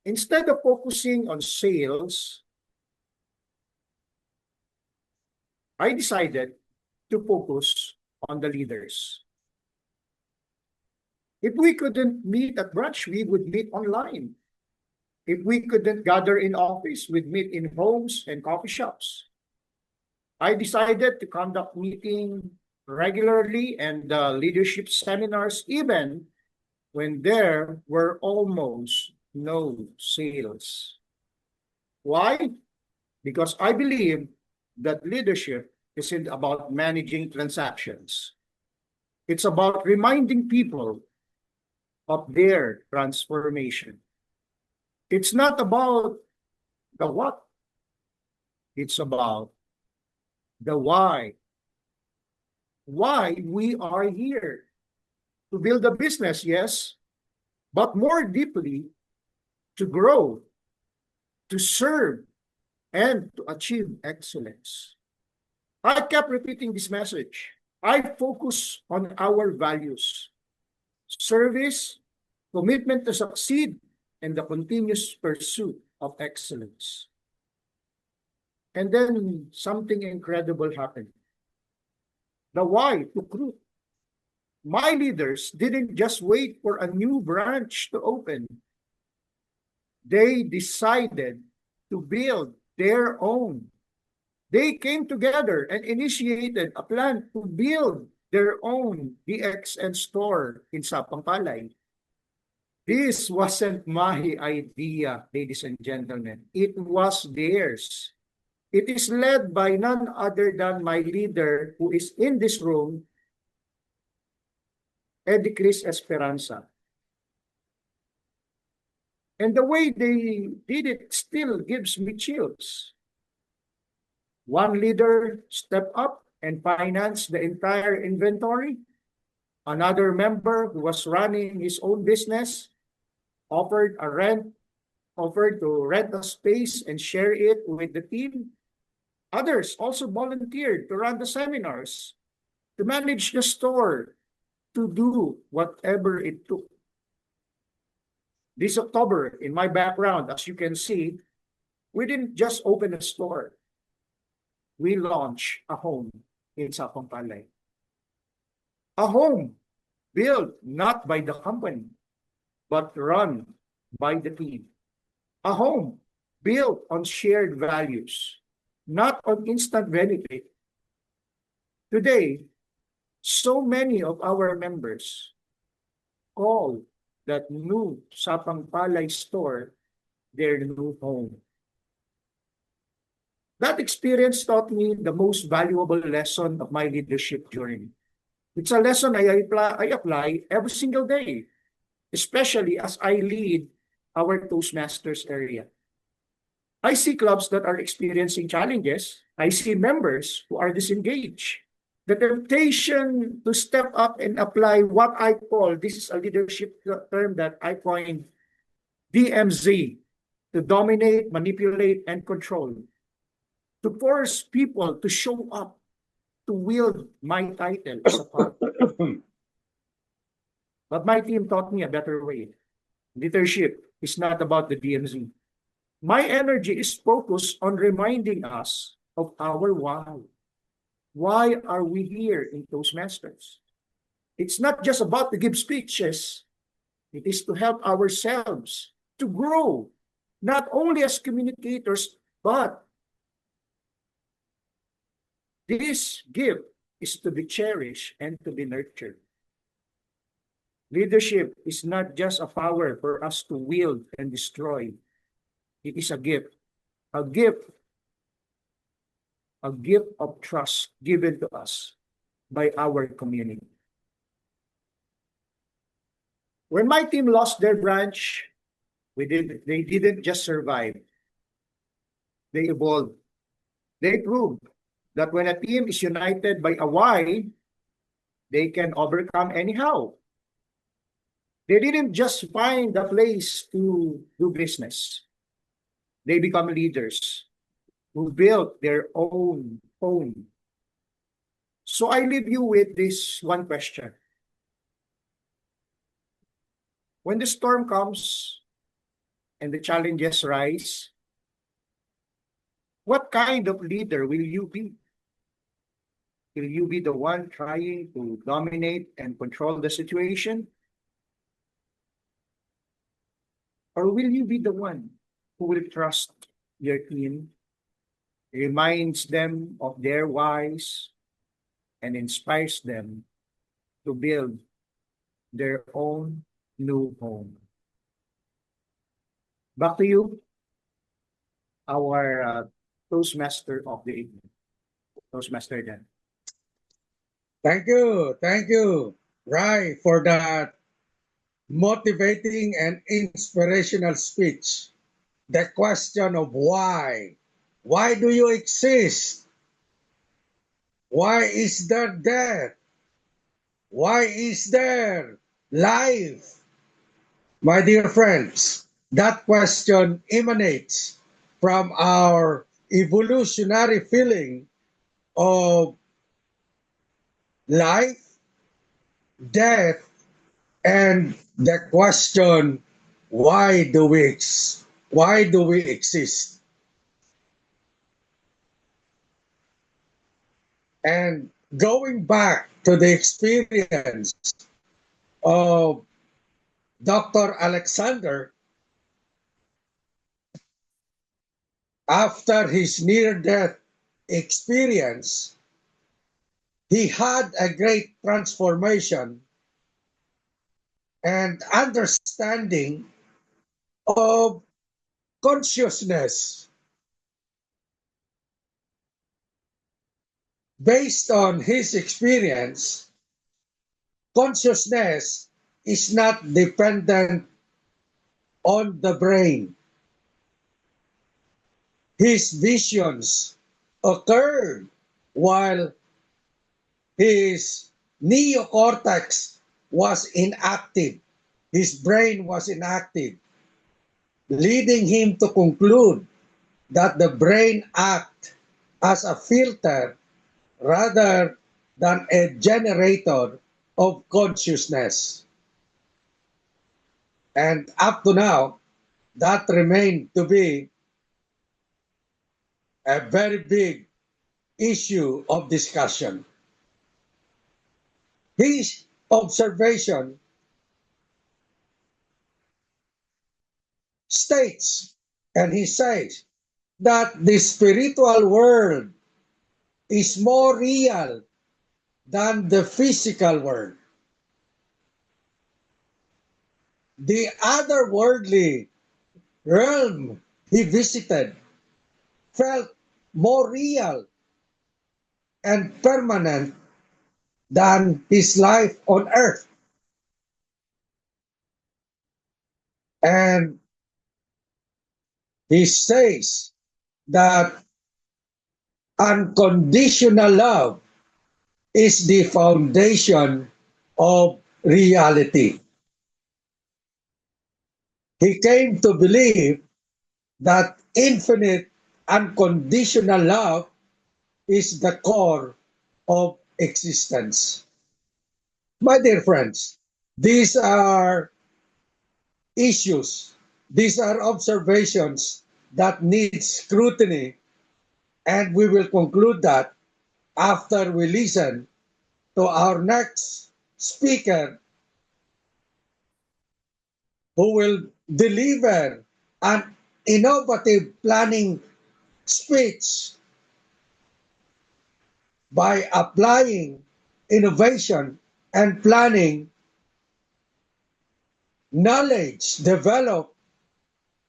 Instead of focusing on sales, I decided to focus on the leaders. If we couldn't meet at brunch, we would meet online. If we couldn't gather in office, we'd meet in homes and coffee shops. I decided to conduct meetings regularly and leadership seminars even when there were almost no sales. Why? Because I believe that leadership isn't about managing transactions. It's about reminding people of their transformation. It's not about the what, it's about the why. Why we are here. To build a business, yes, but more deeply, to grow, to serve, and to achieve excellence. I kept repeating this message. I focus on our values. service, commitment to succeed, and the continuous pursuit of excellence. And then something incredible happened. The why took root. My leaders didn't just wait for a new branch to open. They decided to build their own. They came together and initiated a plan to build their own DXN store in Sapang Palay. This wasn't my idea, ladies and gentlemen. It was theirs. It is led by none other than my leader who is in this room, Eddie Chris Esperanza. And the way they did it still gives me chills. One leader stepped up and financed the entire inventory. Another member who was running his own business offered to rent a space and share it with the team. Others also volunteered to run the seminars, to manage the store, to do whatever it took. This October, in my background, as you can see, we didn't just open a store. We launched a home in Sapang Palay. A home built not by the company, but run by the team. A home built on shared values, not on instant benefit. Today, so many of our members call that new Sapang Palay store their new home. That experience taught me the most valuable lesson of my leadership journey. It's a lesson I apply every single day, especially as I lead our Toastmasters area. I see clubs that are experiencing challenges. I see members who are disengaged. The temptation to step up and apply what I call, this is a leadership term that I coined, DMZ, to dominate, manipulate, and control. To force people to show up, to wield my title as a partner. But my team taught me a better way. Leadership is not about the DMZ. My energy is focused on reminding us of our why. Why are we here in Toastmasters? It's not just about to give speeches. It is to help ourselves to grow, not only as communicators, but this gift is to be cherished and to be nurtured. Leadership is not just a power for us to wield and destroy. It is a gift of trust given to us by our community. When my team lost their branch, they didn't just survive. They evolved. They proved that when a team is united by a why, they can overcome anyhow. They didn't just find a place to do business. They become leaders who built their own home. So I leave you with this one question. When the storm comes and the challenges rise, what kind of leader will you be? Will you be the one trying to dominate and control the situation? Or will you be the one who will trust your team, reminds them of their whys, and inspires them to build their own new home? Back to you, our Toastmaster of the evening. Toastmaster Dan. Thank you, Rai, for that motivating and inspirational speech. The question of why. Why do you exist? Why is there death? Why is there life? My dear friends, that question emanates from our evolutionary feeling of life, death, And the question, why do we exist? And going back to the experience of Dr. Alexander after his near-death experience, he had a great transformation and understanding of consciousness. Based on his experience, consciousness is not dependent on the brain. His visions occurred while his neocortex was inactive. His brain was inactive, leading him to conclude that the brain acts as a filter rather than a generator of consciousness. And up to now, that remained to be a very big issue of discussion. His observation states, and he says, that the spiritual world is more real than the physical world. The otherworldly realm he visited felt more real and permanent than his life on earth. And he says that unconditional love is the foundation of reality. He came to believe that infinite unconditional love is the core of existence. My dear friends, these are issues, these are observations that need scrutiny, and we will conclude that after we listen to our next speaker who will deliver an innovative planning speech by applying innovation and planning knowledge developed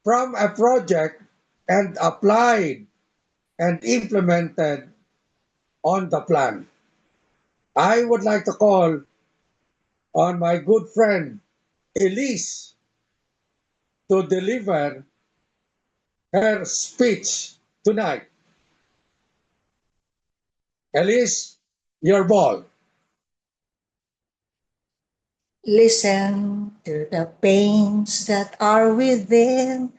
from a project and applied and implemented on the plan. I would like to call on my good friend Elise to deliver her speech tonight. Elise, your ball. Listen to the pains that are within.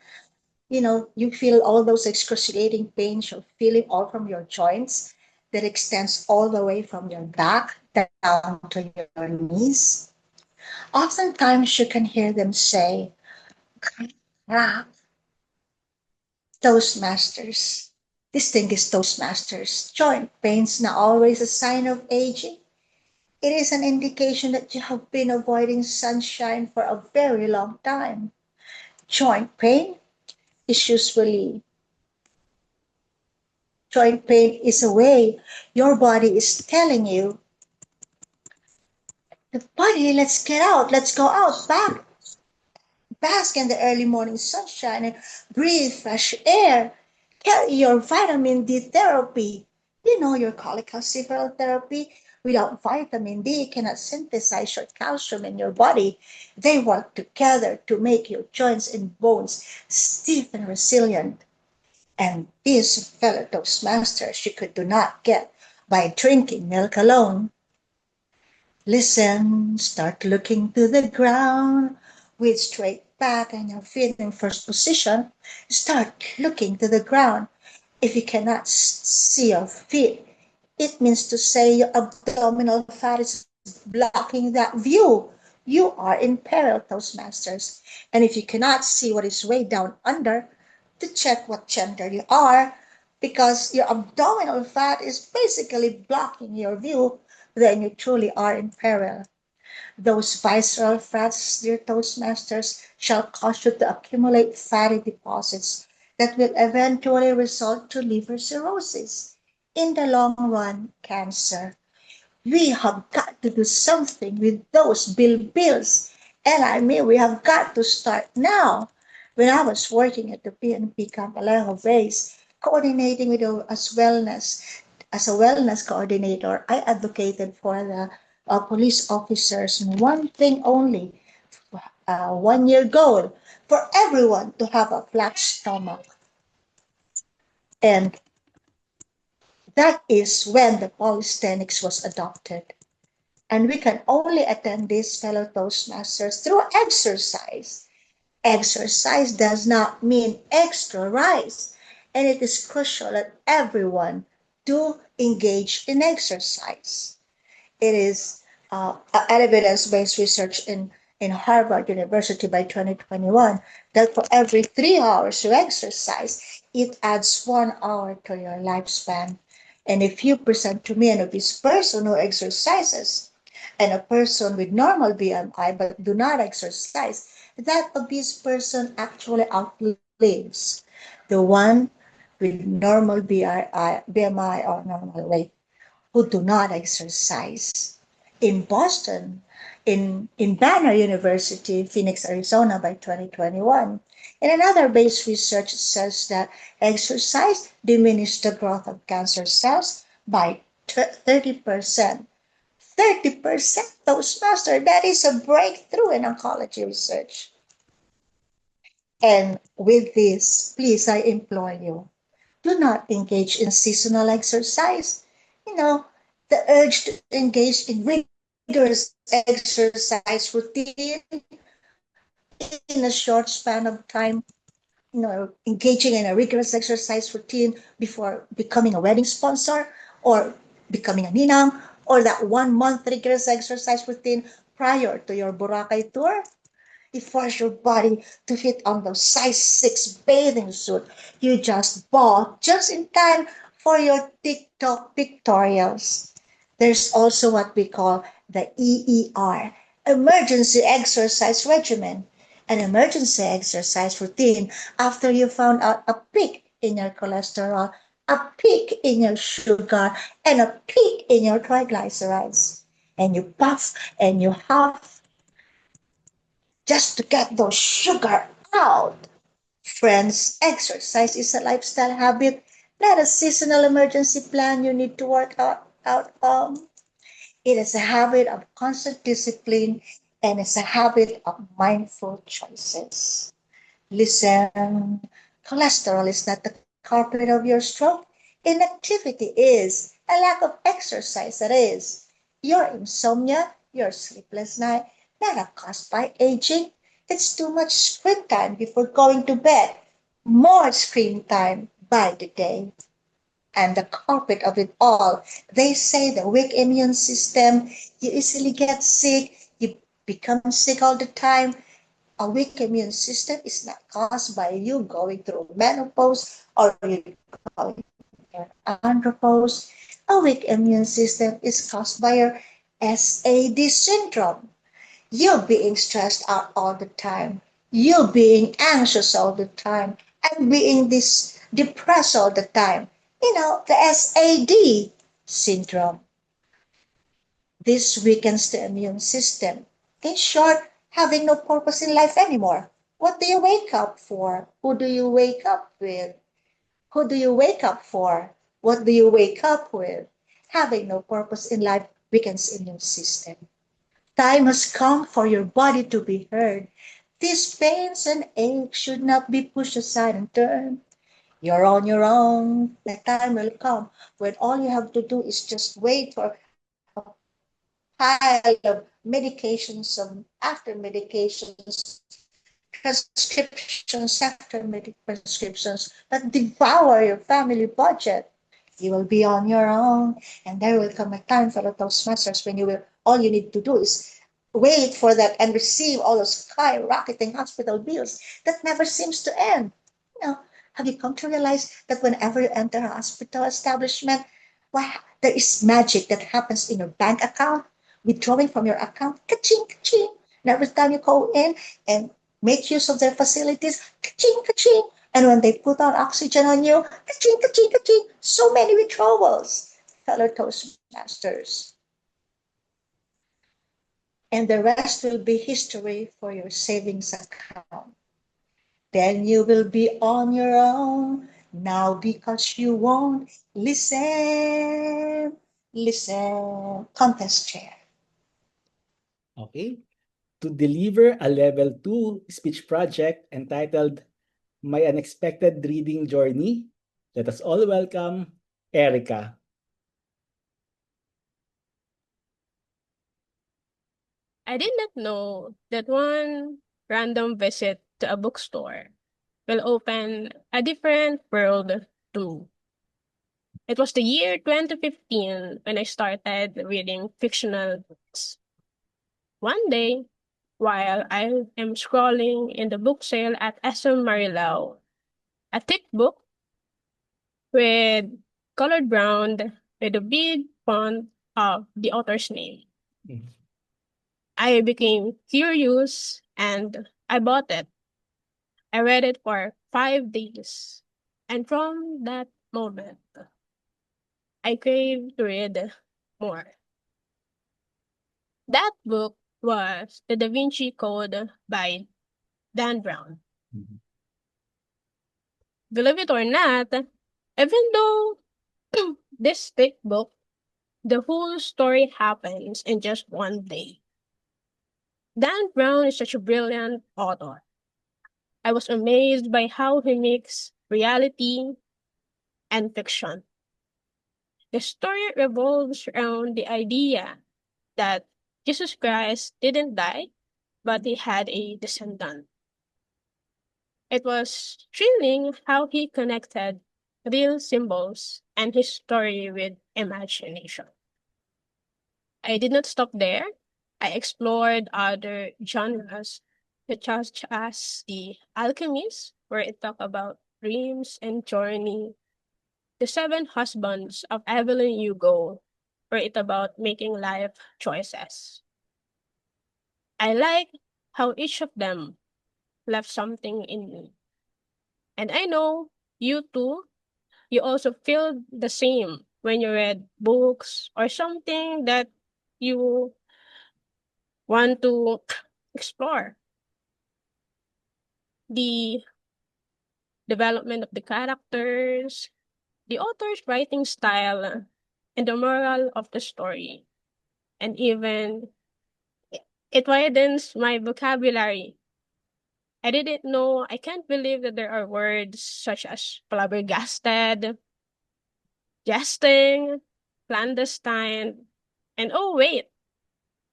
You feel all those excruciating pains you're feeling all from your joints that extends all the way from your back down to your knees. Oftentimes you can hear them say, ah, Toastmasters, distinguished Toastmasters, joint pains not always a sign of aging. It is an indication that you have been avoiding sunshine for a very long time. Joint pain is usually joint pain is a way your body is telling you, the body, let's get out, let's go out, bask in the early morning sunshine and breathe fresh air. Carry your vitamin D therapy. Your cholecalciferol therapy. Without vitamin D, you cannot synthesize your calcium in your body. They work together to make your joints and bones stiff and resilient. And these fellow Toastmasters you could do not get by drinking milk alone. Listen, start looking to the ground with straight back and your feet in first position. Start looking to the ground. If you cannot see your feet, it means to say your abdominal fat is blocking that view. you are in peril, Toastmasters. And if you cannot see what is way down under, to check what gender you are, because your abdominal fat is basically blocking your view, then you truly are in peril. Those visceral fats, dear Toastmasters, shall cause you to accumulate fatty deposits that will eventually result to liver cirrhosis. In the long run, cancer. We have got to do something with those bills. And I mean, we have got to start now. When I was working at the PNP Camp Alejo base, coordinating with as wellness, as a wellness coordinator, I advocated for the police officers one thing only, 1 year goal for everyone to have a flat stomach. And that is when the calisthenics was adopted. And we can only attend this, fellow Toastmasters, through exercise. Exercise does not mean extra rice, and it is crucial that everyone do engage in exercise. It is evidence-based research in Harvard University by 2021 that for every 3 hours you exercise, it adds 1 hour to your lifespan. And if you present to me an obese person who exercises and a person with normal BMI but do not exercise, that obese person actually outlives the one with normal BMI or normal weight who do not exercise. In Boston, in Banner University, Phoenix, Arizona by 2021, and another base research says that exercise diminishes the growth of cancer cells by 30%. 30%, Toastmaster, that is a breakthrough in oncology research. And with this, please, I implore you, do not engage in seasonal exercise. You know, the urge to engage in rigorous exercise routine in a short span of time, engaging in a rigorous exercise routine before becoming a wedding sponsor or becoming a ninang, or that 1 month rigorous exercise routine prior to your Boracay tour. You force your body to fit on those size 6 bathing suit you just bought just in time for your TikTok pictorials. There's also what we call the EER, Emergency Exercise Regimen, an emergency exercise routine after you found out a peak in your cholesterol, a peak in your sugar, and a peak in your triglycerides. And you puff and you huff just to get those sugar out. Friends, exercise is a lifestyle habit, not a seasonal emergency plan you need to work out on. It is a habit of constant discipline and it's a habit of mindful choices. Listen, cholesterol is not the culprit of your stroke. Inactivity is. A lack of exercise that is. Your insomnia, your sleepless night, not caused by aging. It's too much screen time before going to bed. More screen time by the day. And the culprit of it all, they say the weak immune system, you easily get sick, you become sick all the time. A weak immune system is not caused by you going through menopause or you going through andropause. A weak immune system is caused by your SAD syndrome. You being stressed out all the time, you being anxious all the time, and being depressed all the time. The SAD syndrome. This weakens the immune system. In short, having no purpose in life anymore. What do you wake up for? Who do you wake up with? Who do you wake up for? What do you wake up with? Having no purpose in life weakens immune system. Time has come for your body to be heard. These pains and aches should not be pushed aside and turned. You're on your own. The time will come when all you have to do is just wait for a pile of medications after medications, prescriptions after prescriptions that devour your family budget. You will be on your own, and there will come a time, fellow Toastmasters, when all you need to do is wait for that and receive all those skyrocketing hospital bills that never seems to end. You know, have you come to realize that whenever you enter a hospital establishment, why there is magic that happens in your bank account, withdrawing from your account, ka-ching, ka-ching. And every time you go in and make use of their facilities, ka-ching, ka-ching. And when they put on oxygen on you, ka-ching, ka-ching, ka-ching. So many withdrawals, fellow Toastmasters. And the rest will be history for your savings account. Then you will be on your own now because you won't listen. Listen. Contest chair. Okay. To deliver a level 2 speech project entitled My Unexpected Reading Journey, let us all welcome Erica. I did not know that one random visit to a bookstore will open a different world to me. It was the year 2015 when I started reading fictional books. One day, while I am scrolling in the book sale at SM Marilao, a thick book with colored brown with a big font of the author's name. Mhm. I became curious and I bought it. I read it for 5 days. And from that moment, I craved to read more. That book was The Da Vinci Code by Dan Brown. Mhm. Believe it or not, even though this thick book, the whole story happens in just one day. Dan Brown is such a brilliant author. I was amazed by how he mixes reality and fiction. The story revolves around the idea that Jesus Christ didn't die, but he had a descendant. It was thrilling how he connected real symbols and his story with imagination. I did not stop there. I explored other genres, such as The Alchemist, where it talked about dreams and journey. The Seven Husbands of Evelyn Hugo, where it about making life choices. I like how each of them left something in me. And I know you too, you also feel the same when you read books or something that you want to explore. The development of the characters, the author's writing style, and the moral of the story. And even it widens my vocabulary. I can't believe that there are words such as flabbergasted, jesting, clandestine, and oh wait,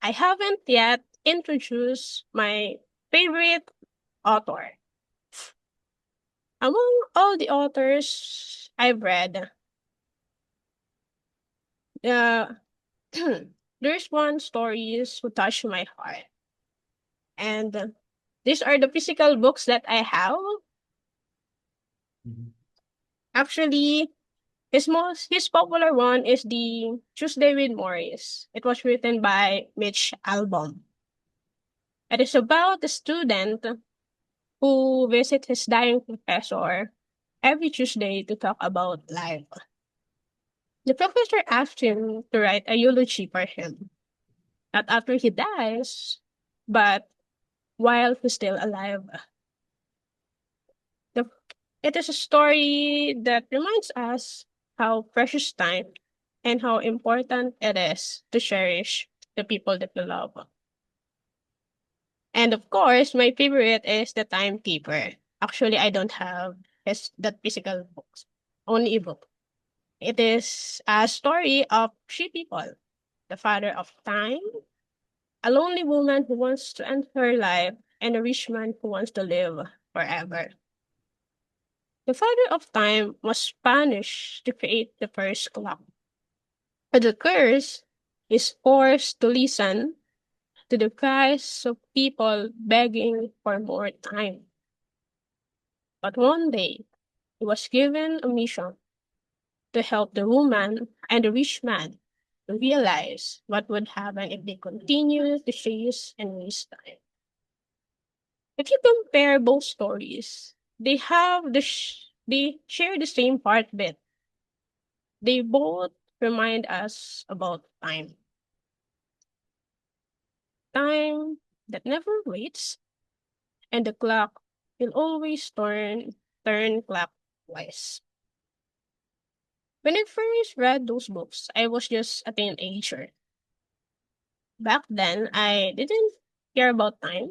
I haven't yet introduced my favorite author. Among all the authors I've read, uh, there's one stories who touched my heart. And these are the physical books that I have. Mhm. Actually, his popular one is the Tuesday with Morris. It was written by Mitch Albom. It is about a student who visits his dying professor every Tuesday to talk about life. The professor asked him to write a eulogy for him, not after he dies, but while he's still alive. The, it is a story that reminds us how precious time and how important it is to cherish the people that we love. And of course, my favorite is The Timekeeper. Actually, I don't have that physical books, only ebook. It is a story of three people: the father of time, a lonely woman who wants to end her life, and a rich man who wants to live forever. The father of time was punished to create the first clock. But the curse is forced to listen to the cries of people begging for more time. But one day, he was given a mission to help the woman and the rich man to realize what would happen if they continue to chase and waste time. If you compare both stories, they share the same heartbeat. They both remind us about time. Time that never waits, and the clock will always turn clockwise. When I first read those books, I was just a teenager. Back then, I didn't care about time.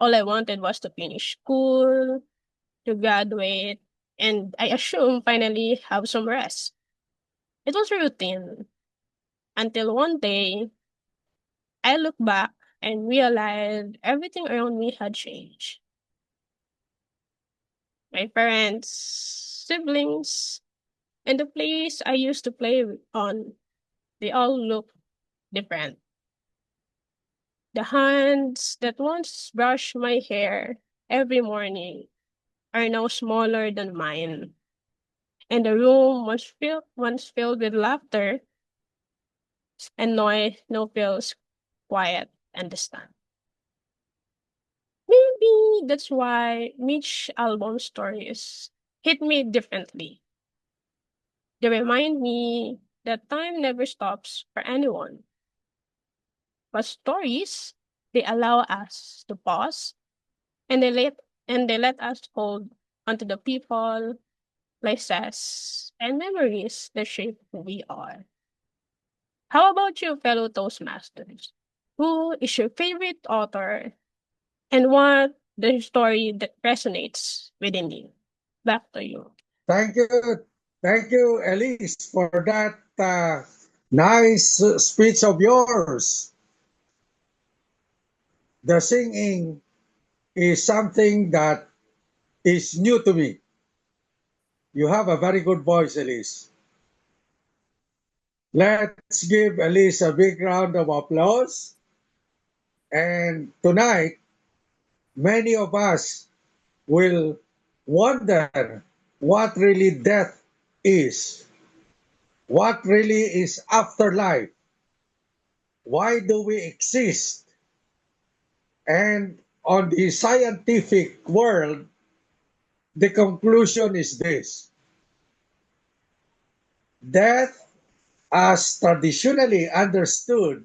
All I wanted was to finish school, to graduate, and I assume finally have some rest. It was a routine until one day I looked back and realized everything around me had changed. My parents, siblings, and the place I used to on, they all look different. The hands that once brushed my hair every morning are now smaller than mine, and the room once filled with laughter and noise now feels quiet and distant. Maybe that's why Mitch album stories hit me differently. They remind me that time never stops for anyone. But stories, they allow us to pause and they let us hold onto the people, places, and memories that shape who we are. How about you, fellow Toastmasters? Who is your favorite author and what the story that resonates within you? Back to you. Thank you. Thank you, Elise, for that nice speech of yours. The singing is something that is new to me. You have a very good voice, Elise. Let's give Elise a big round of applause. And tonight, many of us will wonder what really death is. What really is afterlife? Why do we exist? And on the scientific world, the conclusion is this: death, as traditionally understood,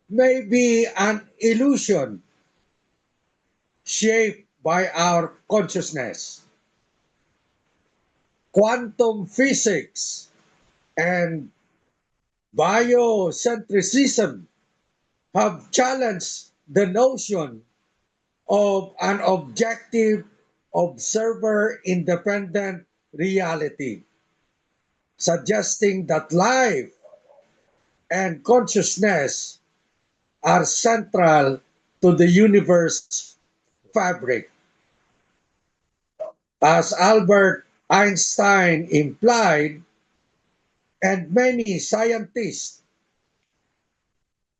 may be an illusion shaped by our consciousness. Quantum physics and biocentrism have challenged the notion of an objective, observer independent reality, suggesting that life and consciousness are central to the universe fabric. As Albert Einstein implied, and many scientists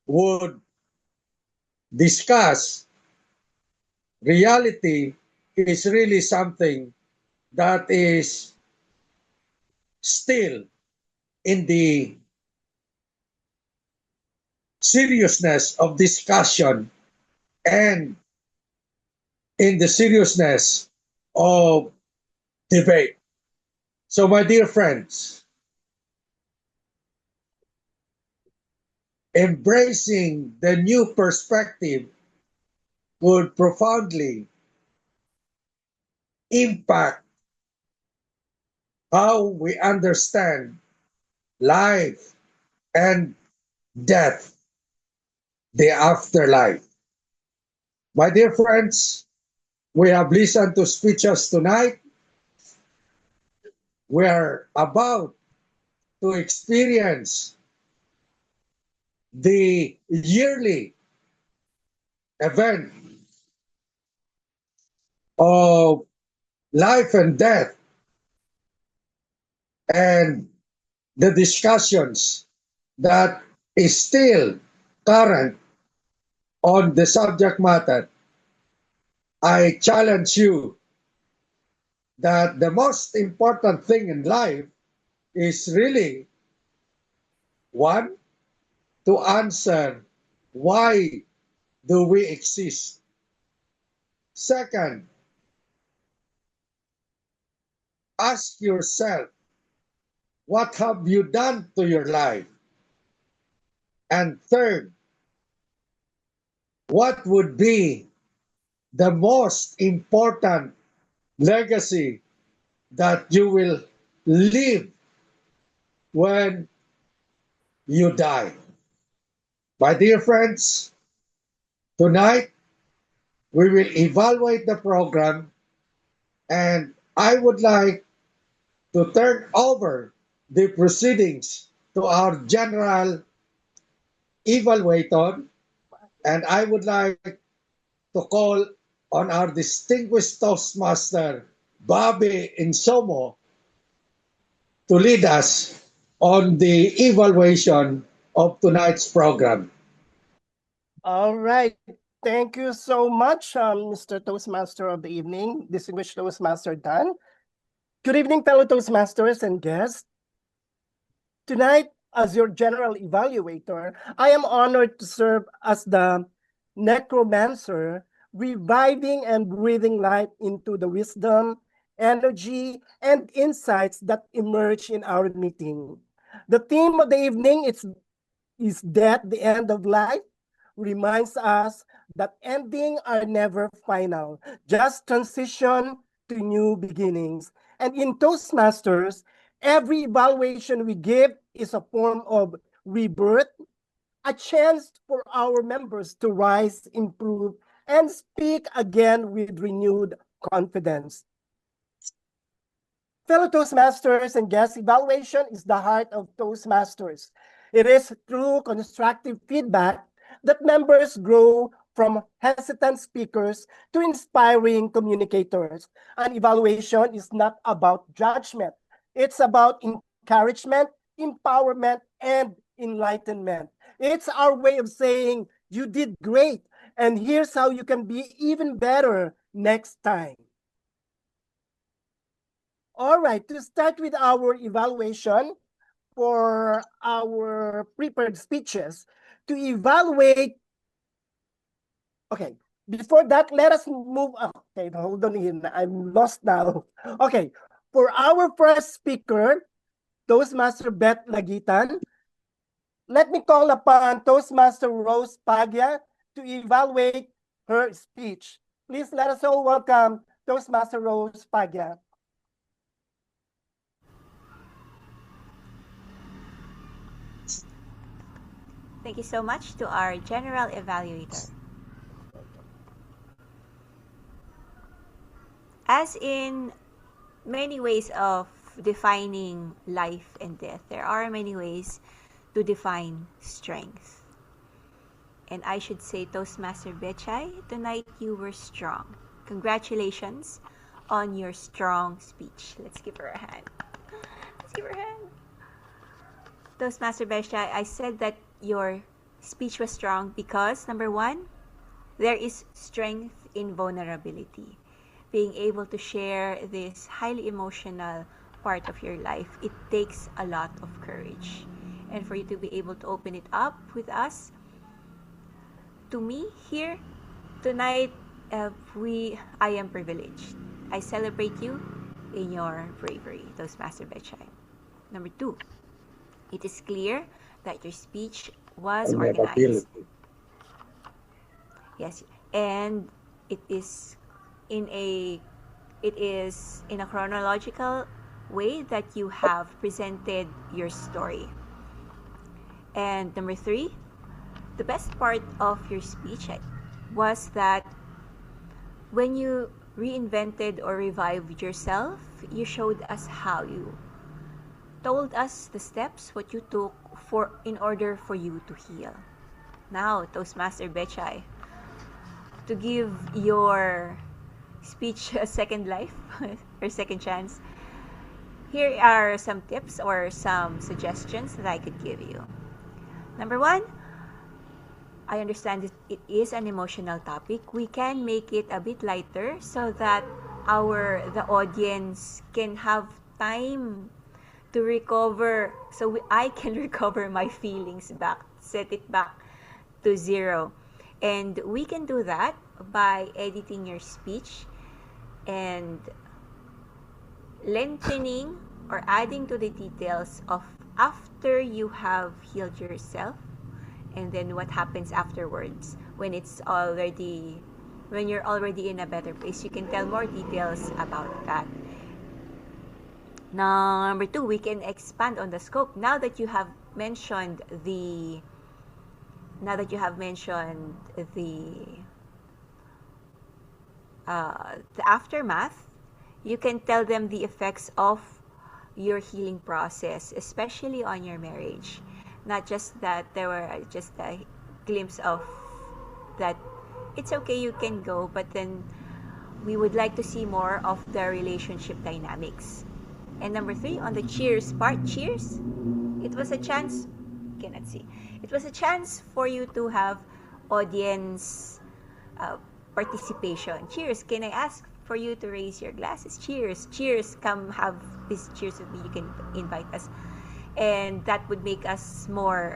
would discuss, reality is really something that is still in the seriousness of discussion and in the seriousness of debate. So, my dear friends, embracing the new perspective would profoundly impact how we understand life and death, the afterlife. My dear friends, we have listened to speeches tonight. We are about to experience the yearly event of life and death and the discussions that is still current on the subject matter, I challenge you that the most important thing in life is really one, to answer why do we exist? Second, ask yourself, what have you done to your life? And third, what would be the most important legacy that you will leave when you die? My dear friends, tonight we will evaluate the program, and I would like to turn over the proceedings to our general evaluator, and I would like to call on our distinguished Toastmaster, Bobby Insomo, to lead us on the evaluation of tonight's program. All right. Thank you so much, Mr. Toastmaster of the evening, distinguished Toastmaster Dan. Good evening, fellow Toastmasters and guests. Tonight, as your general evaluator, I am honored to serve as the necromancer, reviving and breathing life into the wisdom, energy, and insights that emerge in our meeting. The theme of the evening is Death, the End of Life, reminds us that endings are never final, just transition to new beginnings. And in Toastmasters, every evaluation we give is a form of rebirth, a chance for our members to rise, improve, and speak again with renewed confidence. Fellow Toastmasters and guests, evaluation is the heart of Toastmasters. It is through constructive feedback that members grow from hesitant speakers to inspiring communicators. An evaluation is not about judgment. It's about encouragement, empowerment, and enlightenment. It's our way of saying, you did great, and here's how you can be even better next time. All right, to start with our evaluation for our prepared speeches, to evaluate, okay, before that, let us move, okay, hold on here, I'm lost now. Okay, for our first speaker, Toastmaster Beth Lagitan, let me call upon Toastmaster Rose Paglia to evaluate her speech. Please let us all welcome Toastmaster Rose Paglia. Thank you so much to our general evaluator. As in many ways of defining life and death, there are many ways to define strength. And I should say, Toastmaster Bechay, tonight you were strong. Congratulations on your strong speech. Let's give her a hand. Let's give her a hand. Toastmaster Bechay, I said that your speech was strong because, number one, there is strength in vulnerability. Being able to share this highly emotional part of your life, it takes a lot of courage. And for you to be able to open it up with us, to me here tonight, I am privileged. I celebrate you in your bravery, Toastmaster Bechay. Number two, it is clear that your speech was organized. Yes, and it is in a chronological way that you have presented your story. And number three, the best part of your speech was that when you reinvented or revived yourself, you showed us how you told us the steps, what you took in order for you to heal. Now, Toastmaster Bechay, to give your speech a second life or second chance, here are some tips or some suggestions that I could give you. Number one, I understand it is an emotional topic. We can make it a bit lighter so that the audience can have time to recover, so I can recover my feelings back, set it back to zero. And we can do that by editing your speech and lengthening or adding to the details of after you have healed yourself, and then what happens afterwards when you're already in a better place. You can tell more details about that. Number two, we can expand on the scope. Now that you have mentioned the aftermath, you can tell them the effects of your healing process, especially on your marriage. Not just that there were just a glimpse of that it's okay, you can go, but then we would like to see more of the relationship dynamics. And number three, on the cheers part, cheers, it was a chance, cannot see, it was a chance for you to have audience participation. Cheers, can I ask for you to raise your glasses? Cheers, cheers, come have this cheers with me, you can invite us. And that would make us more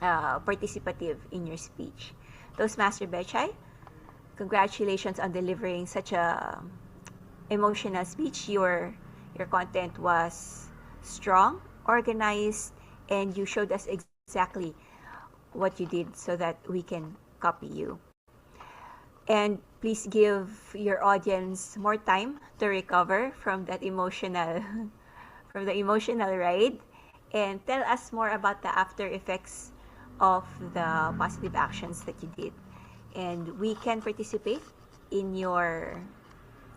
participative in your speech. Toastmaster Bechay, congratulations on delivering such a emotional speech. Your content was strong, organized, and you showed us exactly what you did so that we can copy you. And please give your audience more time to recover from that emotional ride, and tell us more about the after effects of the positive actions that you did. And we can participate in your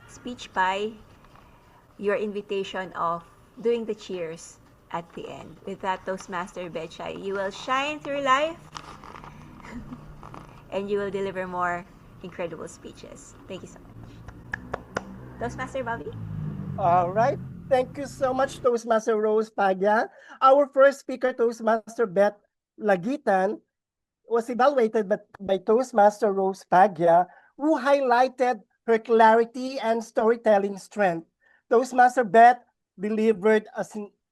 speech by your invitation of doing the cheers at the end. With that, Toastmaster Bechay, you will shine through life and you will deliver more incredible speeches. Thank you so much. Toastmaster Bobby? All right. Thank you so much, Toastmaster Rose Pagya. Our first speaker, Toastmaster Beth Lagitan, was evaluated by Toastmaster Rose Pagya, who highlighted her clarity and storytelling strength. Toastmaster Beth delivered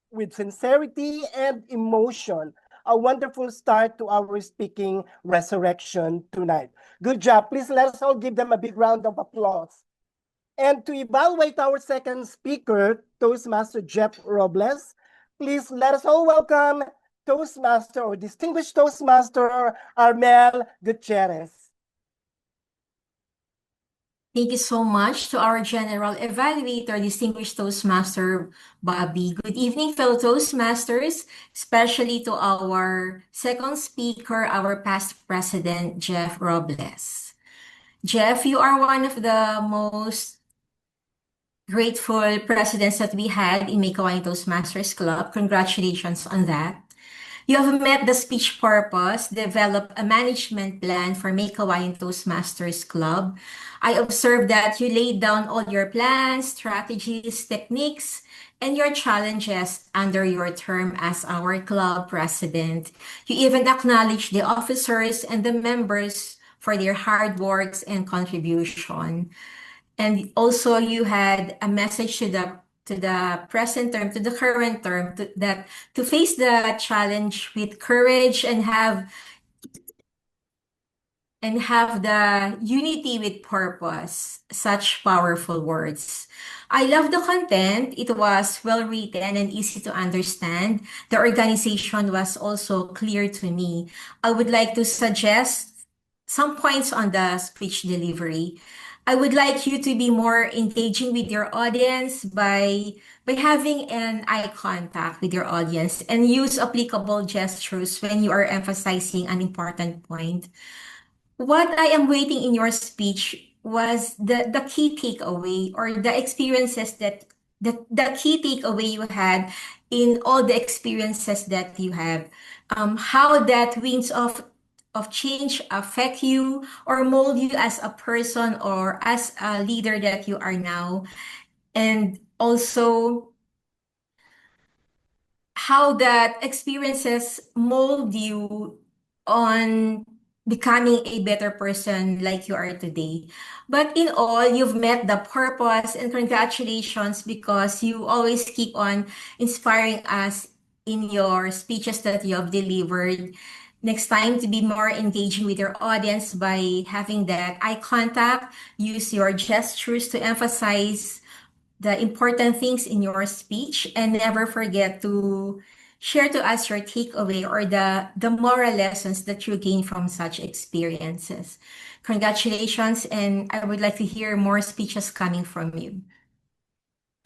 with sincerity and emotion, a wonderful start to our speaking resurrection tonight. Good job. Please let us all give them a big round of applause. And to evaluate our second speaker, Toastmaster Jeff Robles, please let us all welcome Toastmaster or Distinguished Toastmaster Armel Gutierrez. Thank you so much to our General Evaluator, Distinguished Toastmaster Bobby. Good evening, fellow Toastmasters, especially to our second speaker, our past president, Jeff Robles. Jeff, you are one of the most grateful presidents that we had in Meycauayan Toastmasters Club. Congratulations on that. You have met the speech purpose, developed a management plan for Meycauayan Toastmasters Club. I observed that you laid down all your plans, strategies, techniques, and your challenges under your term as our club president. You even acknowledged the officers and the members for their hard works and contribution. And also you had a message to the present term, to the current term, to face the challenge with courage and have the unity with purpose. Such powerful words. I love the content. It was well written and easy to understand. The organization was also clear to me. I would like to suggest some points on the speech delivery. I would like you to be more engaging with your audience by having an eye contact with your audience and use applicable gestures when you are emphasizing an important point. What I am waiting in your speech was the key takeaway or the experiences the key takeaway you had in all the experiences that you have. How that winds of change affect you or mold you as a person or as a leader that you are now. And also how that experiences mold you on becoming a better person like you are today. But in all, you've met the purpose, and congratulations because you always keep on inspiring us in your speeches that you have delivered. Next time, to be more engaging with your audience by having that eye contact, use your gestures to emphasize the important things in your speech, and never forget to share to us your takeaway or the moral lessons that you gain from such experiences. Congratulations, and I would like to hear more speeches coming from you.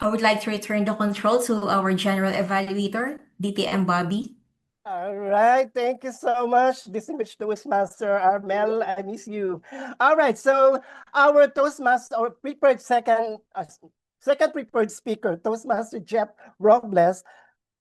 I would like to return the control to our general evaluator, DTM Bobby. All right, thank you so much, distinguished Toastmaster Armel. I miss you. All right, so our Toastmaster, our prepared second prepared speaker, Toastmaster Jeff Robles.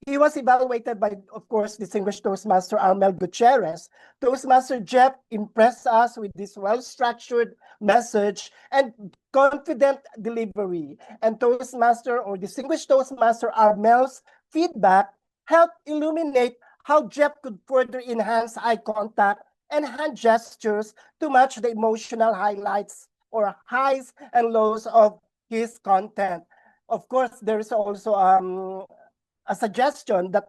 He was evaluated by, of course, distinguished Toastmaster Armel Gutierrez. Toastmaster Jeff impressed us with this well-structured message and confident delivery. And Toastmaster or distinguished Toastmaster Armel's feedback helped illuminate how Jeff could further enhance eye contact and hand gestures to match the emotional highlights or highs and lows of his content. Of course, there's also a suggestion that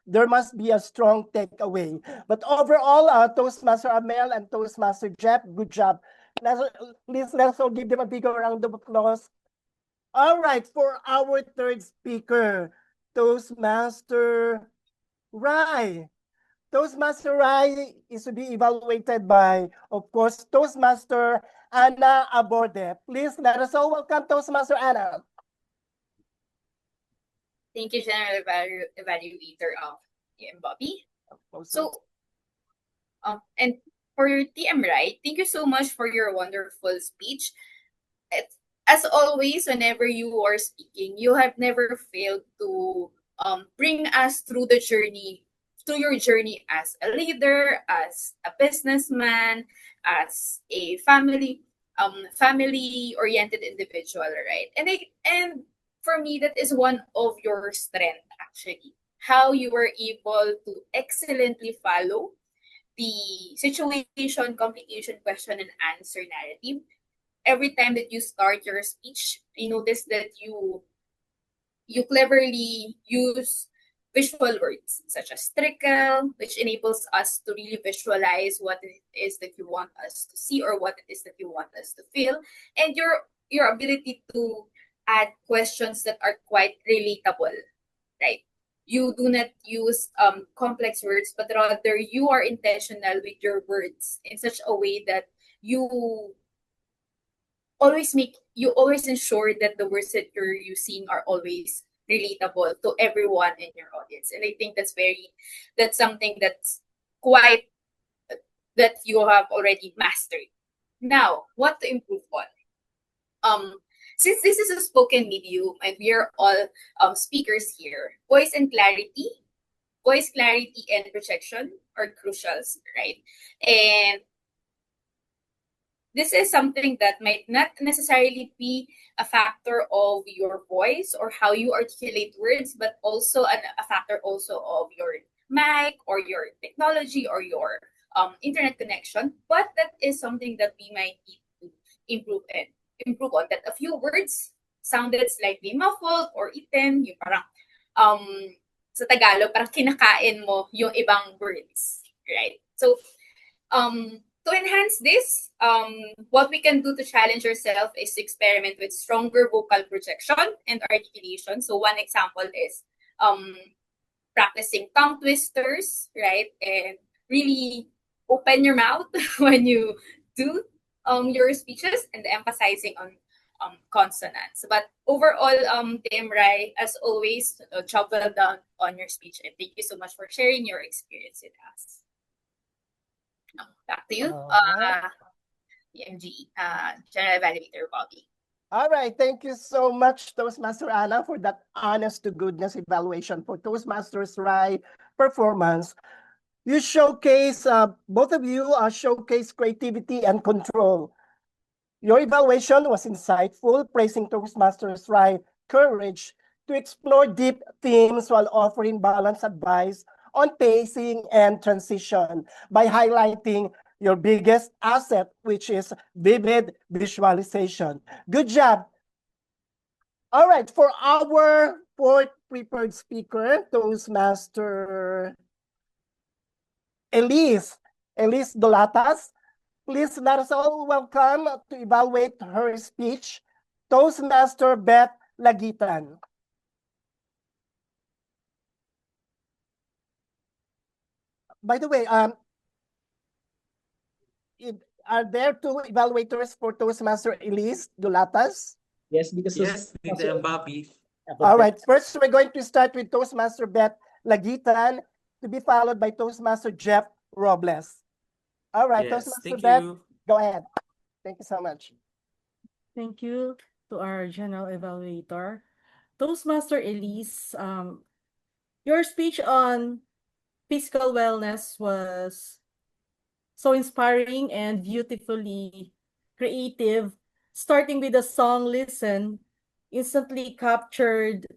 there must be a strong takeaway. But overall, Toastmaster Amel and Toastmaster Jeff, good job. Please let's all give them a big round of applause. All right, for our third speaker, Toastmaster Rai. Toastmaster Rai is to be evaluated by, of course, Toastmaster Anna Aborde. Please let us all welcome Toastmaster Anna. Thank you, General Evaluator of TM Bobby. So, and for your TM Right, thank you so much for your wonderful speech. As always, whenever you are speaking, you have never failed to bring us through the journey, through your journey as a leader, as a businessman, as a family-oriented individual, right? And for me, that is one of your strengths, actually. How you were able to excellently follow the situation, complication, question, and answer narrative. Every time that you start your speech, I noticed that you cleverly use visual words such as trickle, which enables us to really visualize what it is that you want us to see or what it is that you want us to feel, and your ability to add questions that are quite relatable, right? You do not use complex words, but rather you are intentional with your words in such a way that you always ensure that the words that you're using are always relatable to everyone in your audience. And I think that's something that's quite that you have already mastered. Now, what to improve on? Since this is a spoken medium and we are all speakers here, voice clarity and projection are crucials, right? And this is something that might not necessarily be a factor of your voice or how you articulate words, but also a factor also of your mic or your technology or your internet connection. But that is something that we might need to improve on. That a few words sounded slightly muffled or eaten, yung parang sa Tagalog parang kinakain mo yung ibang words, right? So to enhance this, what we can do to challenge yourself is to experiment with stronger vocal projection and articulation. So one example is practicing tongue twisters, right? And really open your mouth when you do your speeches and emphasizing on consonants. But overall, Tim Rai, as always, job well done on your speech. And thank you so much for sharing your experience with us. Back to you, EMG, General Evaluator Bobby. All right, thank you so much, Toastmaster Anna, for that honest-to-goodness evaluation for Toastmasters Rai performance. You showcase, both of you showcase creativity and control. Your evaluation was insightful, praising Toastmasters Rai courage to explore deep themes while offering balanced advice on pacing and transition by highlighting your biggest asset, which is vivid visualization. Good job. All right, for our fourth prepared speaker, Toastmaster Elise Dolatas, please let us all welcome to evaluate her speech, Toastmaster Beth Lagitan. By the way, are there two evaluators for Toastmaster Elise Dolatas? Yes, because Yes, Tita and Bobby. All right, first we're going to start with Toastmaster Beth Lagitan, to be followed by Toastmaster Jeff Robles. All right, Yes, Toastmaster thank Beth, you. go ahead. Thank you so much. Thank you to our general evaluator. Toastmaster Elise, your speech on physical wellness was so inspiring and beautifully creative. Starting with the song Listen, instantly captured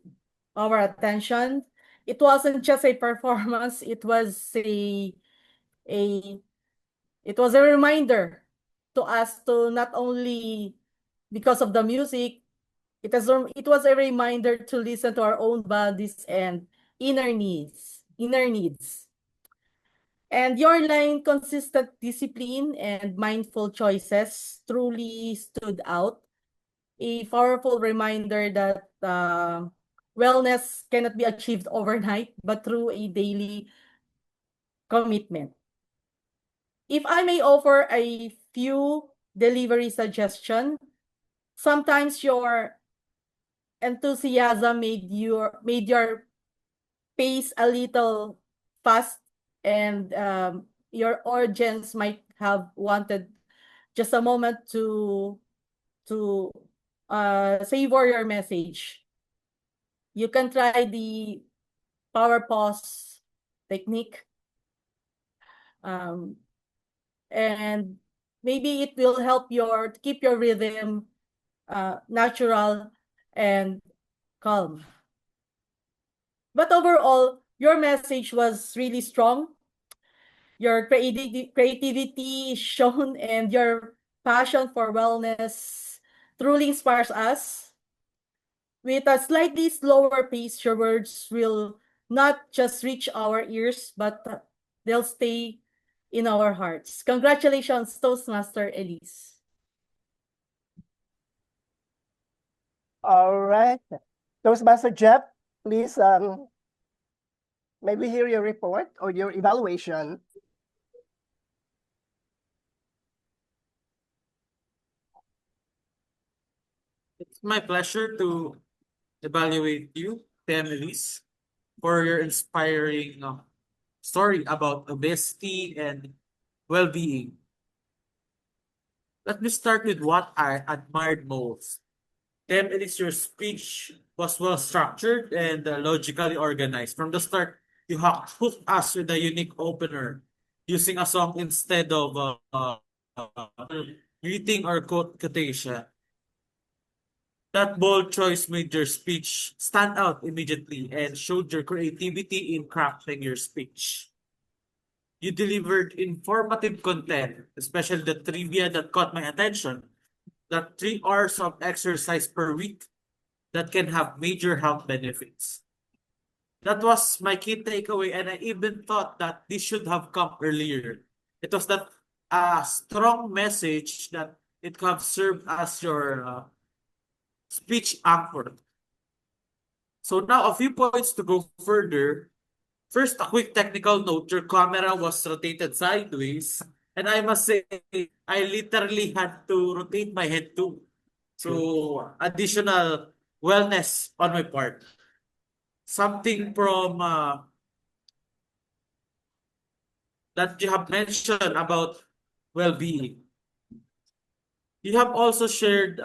our attention. It wasn't just a performance, a it was a reminder to us to not only because of the music, it was a reminder to listen to our own bodies and inner needs. And your line, consistent discipline and mindful choices, truly stood out. A powerful reminder that wellness cannot be achieved overnight, but through a daily commitment. If I may offer a few delivery suggestions, sometimes your enthusiasm made your pace a little fast, and your audience might have wanted just a moment to savor your message. You can try the power pause technique, um, and maybe it will help keep your rhythm natural and calm. But overall, your message was really strong. Your creativity is shown, and your passion for wellness truly inspires us. With a slightly slower pace, your words will not just reach our ears, but they'll stay in our hearts. Congratulations, Toastmaster Elise. All right. Toastmaster Jeff, please maybe hear your report or your evaluation. It's my pleasure to evaluate you, Elise, for your inspiring story about obesity and well-being. Let me start with what I admired most. Elise, your speech was well structured and logically organized. From the start, you hooked us with a unique opener, using a song instead of greeting or quotation. That bold choice made your speech stand out immediately and showed your creativity in crafting your speech. You delivered informative content, especially the trivia that caught my attention. That 3 hours of exercise per week that can have major health benefits. That was my key takeaway, and I even thought that this should have come earlier. It was that strong message that it could have served as your speech anchor. So now a few points to go further. First, a quick technical note. Your camera was rotated sideways. And I must say, I literally had to rotate my head too. So, additional wellness on my part. Something from that you have mentioned about well-being. You have also shared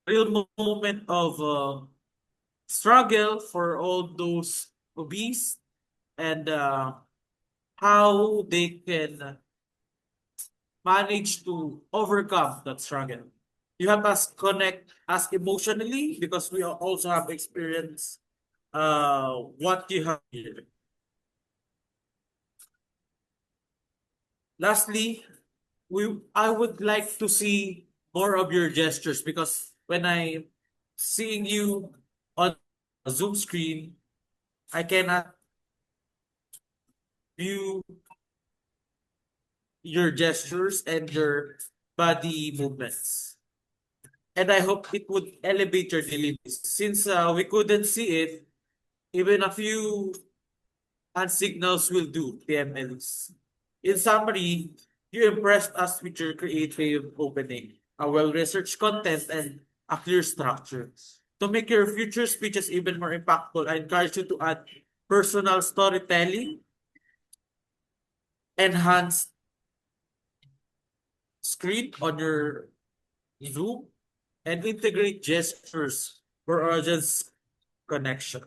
real moment of struggle for all those obese and how they can manage to overcome that struggle. You have us connect us emotionally because we also have experienced what you have here. Lastly, I would like to see more of your gestures because when I seeing you on a Zoom screen, I cannot view your gestures and your body movements. And I hope it would elevate your deliveries. Since we couldn't see it, even a few hand signals will do, PMLs. In summary, you impressed us with your creative opening, a well-researched content, and a clear structure. To make your future speeches even more impactful, I encourage you to add personal storytelling, enhance screen on your Zoom, and integrate gestures for audience connection.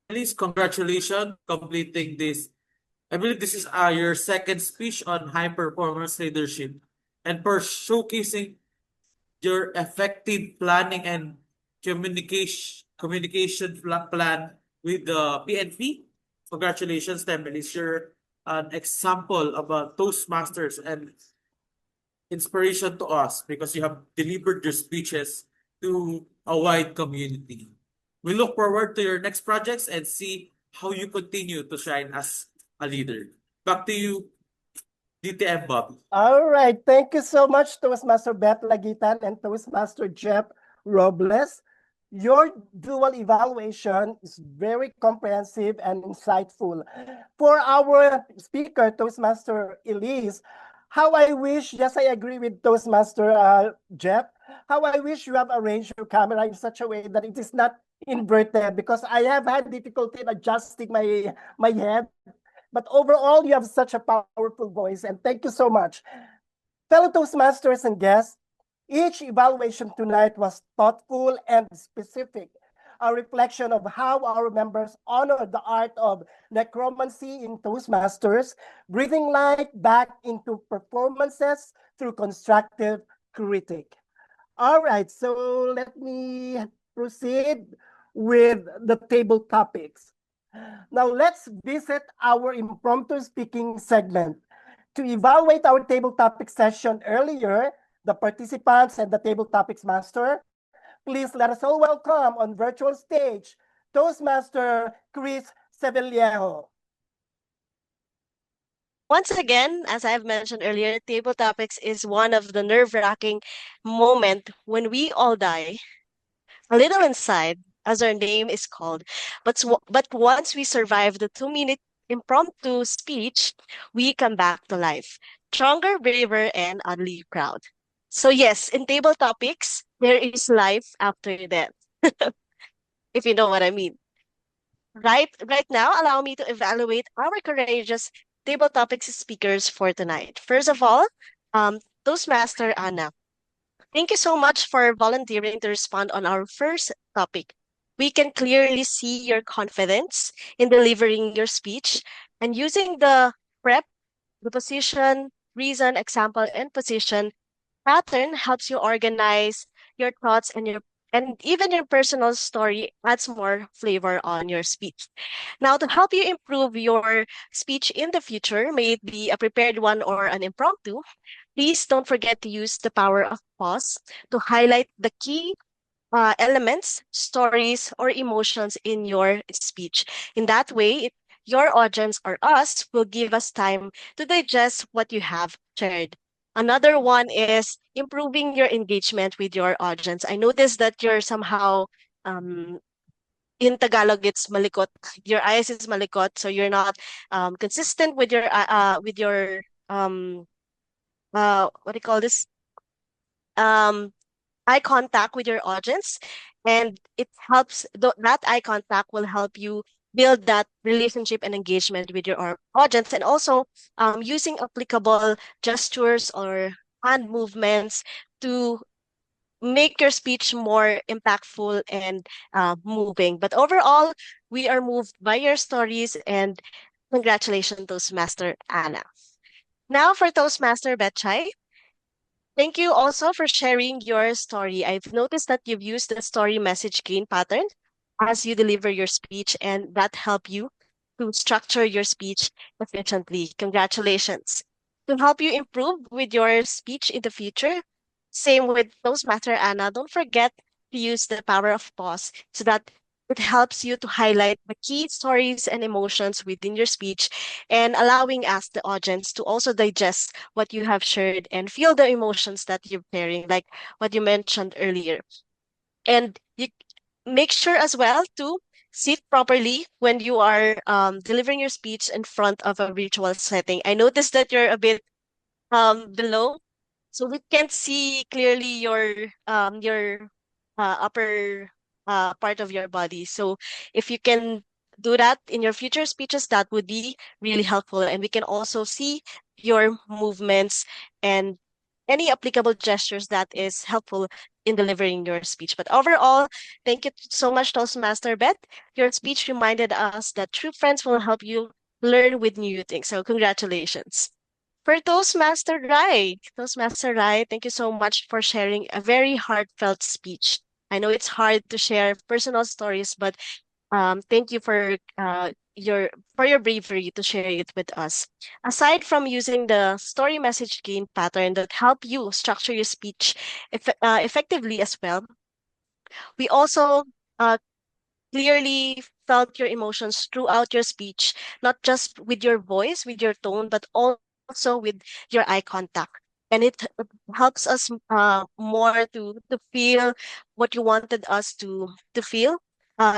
Please, congratulations completing this. I believe this is your second speech on high performance leadership and for showcasing your effective planning and plan with the PNP. Congratulations, Temelis. You're an example of a Toastmasters and inspiration to us because you have delivered your speeches to a wide community. We look forward to your next projects and see how you continue to shine as a leader. Back to you, DTM Bob. All right. Thank you so much, Toastmaster Beth Lagitan and Toastmaster Jeff Robles. Your dual evaluation is very comprehensive and insightful. For our speaker, Toastmaster Elise, how I wish, yes, I agree with Toastmaster Jeff, how I wish you have arranged your camera in such a way that it is not inverted because I have had difficulty in adjusting my head. But overall, you have such a powerful voice, and thank you so much. Fellow Toastmasters and guests, each evaluation tonight was thoughtful and specific, a reflection of how our members honor the art of necromancy in Toastmasters, breathing light back into performances through constructive critique. All right, so let me proceed with the table topics. Now let's visit our impromptu speaking segment. To evaluate our table topic session earlier, the participants and the table topics master, please let us all welcome on virtual stage, Toastmaster Chris Sevillejo. Once again, as I've mentioned earlier, table topics is one of the nerve-wracking moment when we all die a little inside, as our name is called. But once we survive the 2 minute impromptu speech, we come back to life, stronger, braver, and oddly proud. So yes, in table topics, there is life after death, if you know what I mean. Right now, allow me to evaluate our courageous table topics speakers for tonight. First of all, Toastmaster Anna. Thank you so much for volunteering to respond on our first topic. We can clearly see your confidence in delivering your speech and using the prep, the position, reason, example, and position pattern helps you organize your thoughts and even your personal story adds more flavor on your speech. Now, to help you improve your speech in the future, may it be a prepared one or an impromptu, please don't forget to use the power of pause to highlight the key elements, stories, or emotions in your speech. In that way, your audience or us will give us time to digest what you have shared. Another one is improving your engagement with your audience. I noticed that you're somehow in Tagalog, it's malikot. Your eyes is malikot, so you're not consistent with your what do you call this? Um, eye contact with your audience, and it helps. That eye contact will help you build that relationship and engagement with your audience, and also using applicable gestures or hand movements to make your speech more impactful and moving. But overall, we are moved by your stories, and congratulations, Toastmaster Anna. Now for Toastmaster Betchay. Thank you also for sharing your story. I've noticed that you've used the story message gain pattern as you deliver your speech, and that help you to structure your speech efficiently. Congratulations. To help you improve with your speech in the future, same with Toastmaster Anna, don't forget to use the power of pause so that it helps you to highlight the key stories and emotions within your speech and allowing us, the audience, to also digest what you have shared and feel the emotions that you're sharing, like what you mentioned earlier. And you make sure as well to sit properly when you are delivering your speech in front of a virtual setting. I noticed that you're a bit below, so we can't see clearly your upper part of your body. So if you can do that in your future speeches, that would be really helpful, and we can also see your movements and any applicable gestures that is helpful in delivering your speech. But overall, thank you so much, Toastmaster Beth. Your speech reminded us that true friends will help you learn with new things. So congratulations. For Toastmaster Rai, thank you so much for sharing a very heartfelt speech. I know it's hard to share personal stories, but thank you for your bravery to share it with us. Aside from using the story message gain pattern that help you structure your speech effectively as well, we also uh, clearly felt your emotions throughout your speech, not just with your voice, with your tone, but also with your eye contact. And it helps us more to feel what you wanted us to feel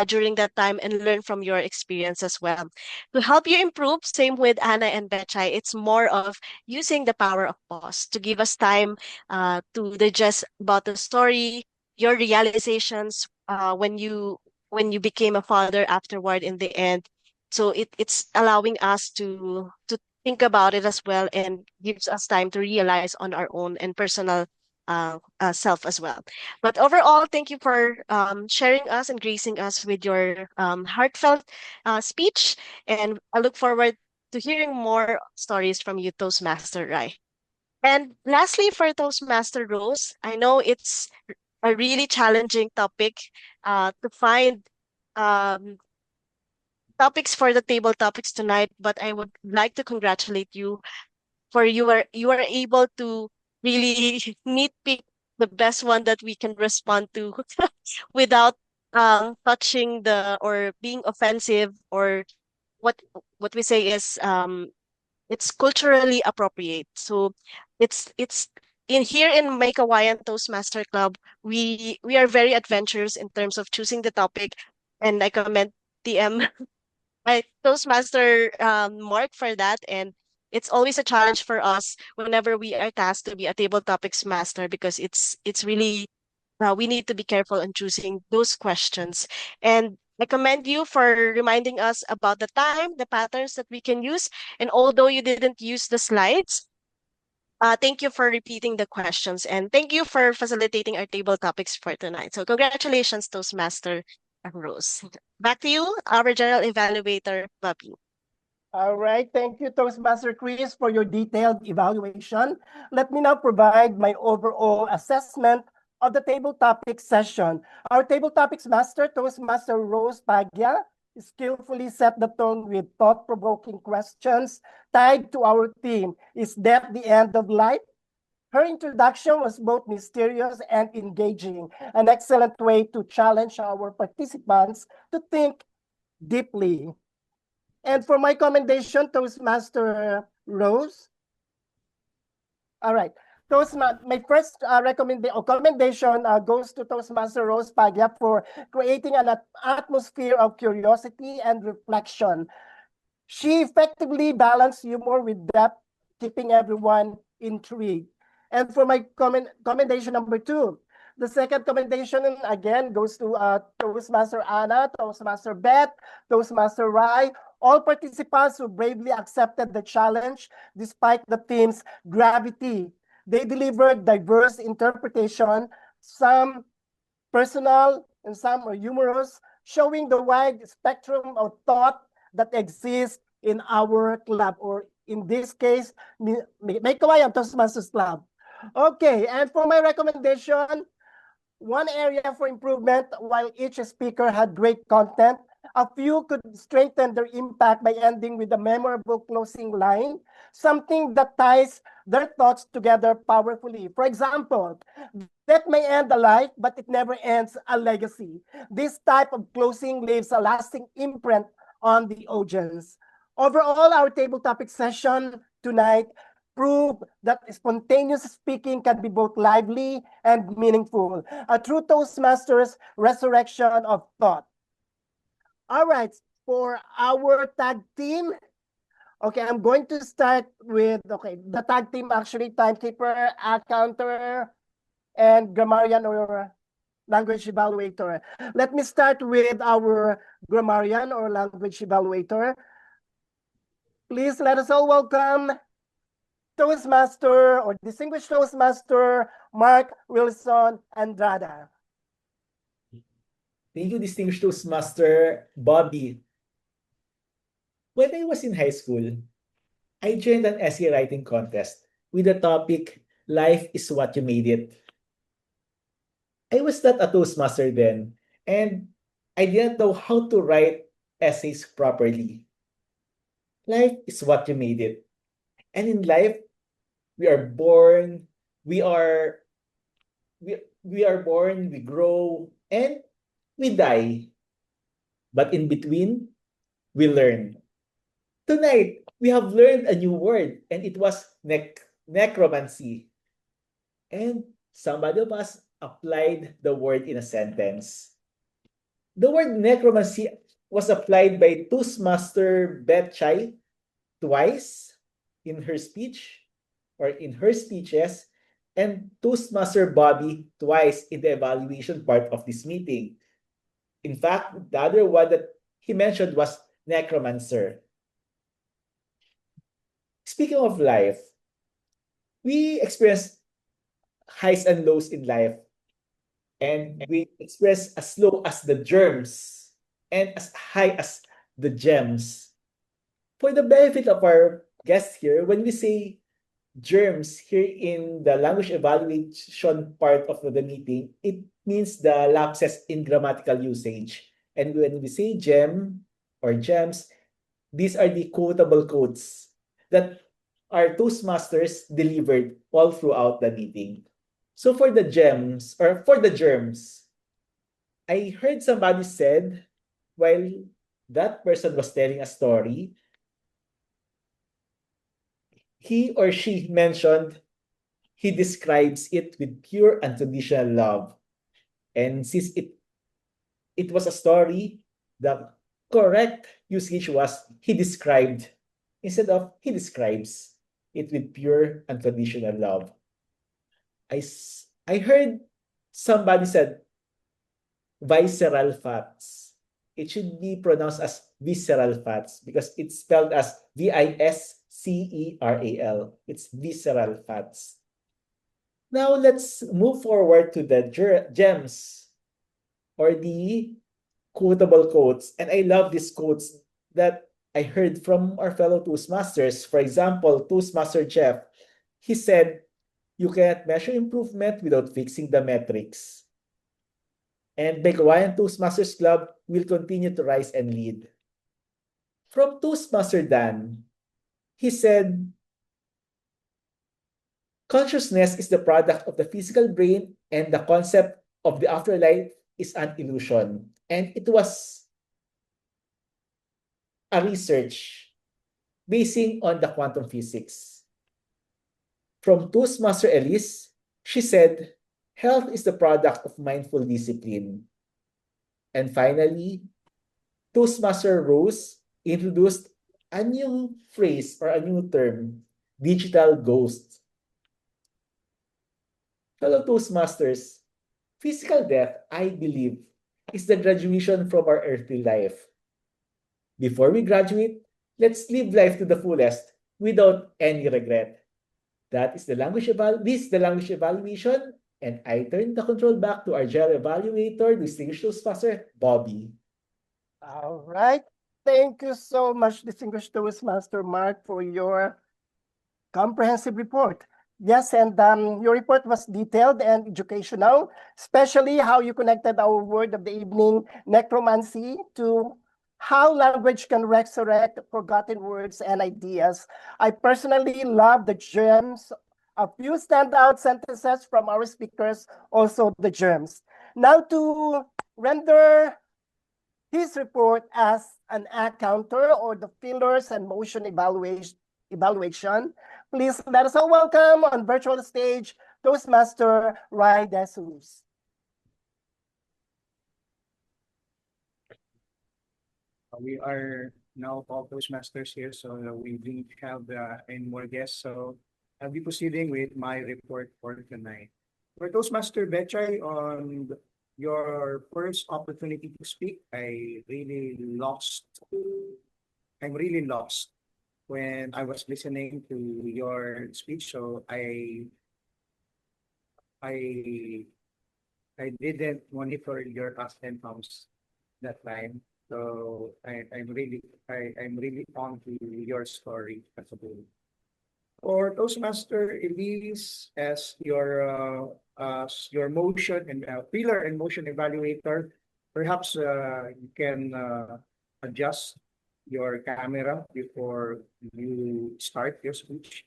during that time and learn from your experience as well. To help you improve, same with Anna and Betchay, it's more of using the power of pause to give us time to digest about the story, your realizations when you became a father afterward in the end. So it's allowing us to think about it as well and gives us time to realize on our own and personal self as well. But overall, thank you for sharing us and gracing us with your heartfelt speech. And I look forward to hearing more stories from you, Toastmaster Rai. And lastly, for Toastmaster Rose, I know it's a really challenging topic to find um, topics for the table topics tonight, but I would like to congratulate you for you are able to really nitpick the best one that we can respond to without touching the or being offensive or what what we say is it's culturally appropriate. So it's in here in Meycauayan Toastmaster Club, we are very adventurous in terms of choosing the topic, and I commend TM my Toastmaster Mark for that. And it's always a challenge for us whenever we are tasked to be a table topics master because it's really we need to be careful in choosing those questions. And I commend you for reminding us about the time, the patterns that we can use. And although you didn't use the slides, thank you for repeating the questions. And thank you for facilitating our table topics for tonight. So congratulations, Toastmaster Rose. Back to you, our general evaluator, Bobby. All right, thank you, Toastmaster Chris, for your detailed evaluation. Let me now provide my overall assessment of the table topics session. Our table topics master, Toastmaster Rose Pagya, skillfully set the tone with thought-provoking questions tied to our theme, Is Death the End of Life? Her introduction was both mysterious and engaging, an excellent way to challenge our participants to think deeply. And for my commendation, Toastmaster Rose. All right. My first commendation goes to Toastmaster Rose Pagya for creating an atmosphere of curiosity and reflection. She effectively balanced humor with depth, keeping everyone intrigued. And for my commendation number 2, the second commendation again goes to Toastmaster Anna, Toastmaster Beth, Toastmaster Rai, all participants who bravely accepted the challenge despite the theme's gravity. They delivered diverse interpretation, some personal and some are humorous, showing the wide spectrum of thought that exists in our club, or in this case, Meycauayan Toastmasters Club. Okay, and for my recommendation, one area for improvement, while each speaker had great content, A few could strengthen their impact by ending with a memorable closing line, something that ties their thoughts together powerfully. For example, that may end a life, but it never ends a legacy. This type of closing leaves a lasting imprint on the audience. Overall, our table topic session tonight prove that spontaneous speaking can be both lively and meaningful. A true Toastmasters resurrection of thought. All right, for our tag team, okay, I'm going to start with, okay, the tag team actually, timekeeper, accounter, and grammarian or language evaluator. Let me start with our grammarian or language evaluator. Please let us all welcome Toastmaster or distinguished Toastmaster Mark Wilson Andrada. Thank you, distinguished Toastmaster Bobby. When I was in high school, I joined an essay writing contest with the topic, Life is What You Made It. I was not a Toastmaster then, and I didn't know how to write essays properly. Life is what you made it. And in life, we are born, we are we are born, we grow, and we die. But in between, we learn. Tonight, we have learned a new word, and it was necromancy. And somebody of us applied the word in a sentence. The word necromancy was applied by Toastmaster Beth Chai twice in her speech or in her speeches, and Toastmaster Bobby twice in the evaluation part of this meeting. In fact, the other one that he mentioned was necromancer. Speaking of life, we experience highs and lows in life, and we express as low as the germs and as high as the gems. For the benefit of our guests here, when we say germs here in the language evaluation part of the meeting, it means the lapses in grammatical usage. And when we say gem or gems, these are the quotable quotes that our Toastmasters delivered all throughout the meeting. So for the gems or for the germs, I heard somebody said while that person was telling a story, he or she mentioned he describes it with pure unconditional love. And since it was a story, the correct usage was he described instead of he describes it with pure unconditional love. I heard somebody said visceral fats. It should be pronounced as visceral fats because it's spelled as VISCERAL. It's visceral fats. Now let's move forward to the gems or the quotable quotes. And I love these quotes that I heard from our fellow Toastmasters. For example, Toastmaster Jeff, he said, you cannot measure improvement without fixing the metrics. And Meycauayan Toastmasters Club will continue to rise and lead. From Toastmaster Dan, he said, consciousness is the product of the physical brain and the concept of the afterlife is an illusion. And it was a research basing on the quantum physics. From Toastmaster Elise, she said, health is the product of mindful discipline. And finally, Toastmaster Rose introduced a new phrase or a new term, digital ghost. Fellow Toastmasters, physical death, I believe, is the graduation from our earthly life. Before we graduate, let's live life to the fullest without any regret. That is the language evaluation, and I turn the control back to our general evaluator, distinguished Toastmaster Bobby. All right. Thank you so much, distinguished Toastmaster Mark, for your comprehensive report. Yes, and your report was detailed and educational, especially how you connected our word of the evening, necromancy, to how language can resurrect forgotten words and ideas. I personally love the gems, a few standout sentences from our speakers, also the gems. Now to render his report as an encounter or the fillers and motion evaluation. Please let us all welcome on virtual stage Toastmaster Rai Desus. We are now all Toastmasters here, so we didn't have any more guests. So I'll be proceeding with my report for tonight. For Toastmaster Betchay, on your first opportunity to speak, I'm really lost when I was listening to your speech. So I didn't monitor your past tense that time. So I'm really on to your story as a whole. For Toastmaster Elise, as your motion and pillar and motion evaluator, perhaps you can adjust your camera before you start your speech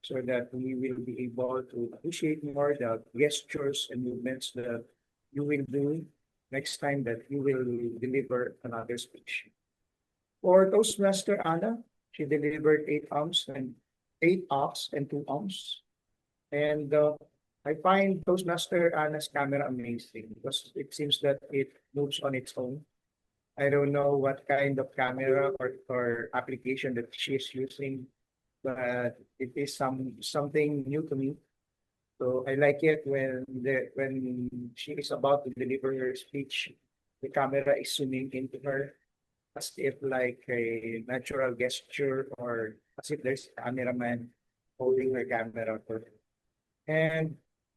so that we will be able to appreciate more the gestures and movements that you will do next time that you will deliver another speech. For Toastmaster Anna, she delivered 8 ups and 2 ums. And I find Toastmaster Anna's camera amazing because it seems that it moves on its own. I don't know what kind of camera or application that she is using, but it is something new to me. So I like it when she is about to deliver her speech, the camera is zooming into her as if like a natural gesture or as if there's a cameraman holding her camera for her. And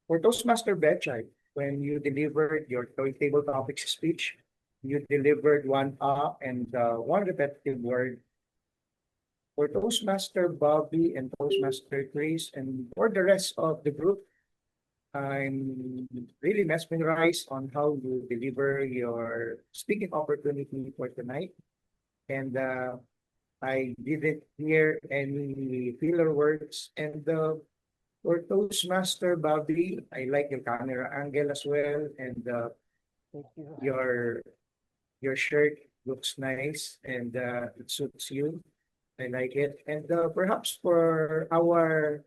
for Toastmaster Betchay, when you delivered your table topics speech, you delivered one up and one repetitive word. For Toastmaster Bobby and Toastmaster Chris and for the rest of the group, I'm really mesmerized on how you deliver your speaking opportunity for tonight. And I didn't hear any filler words. And for Toastmaster Bobby, I like your camera angle as well. And Thank you. your shirt looks nice and it suits you. I like it. And perhaps for our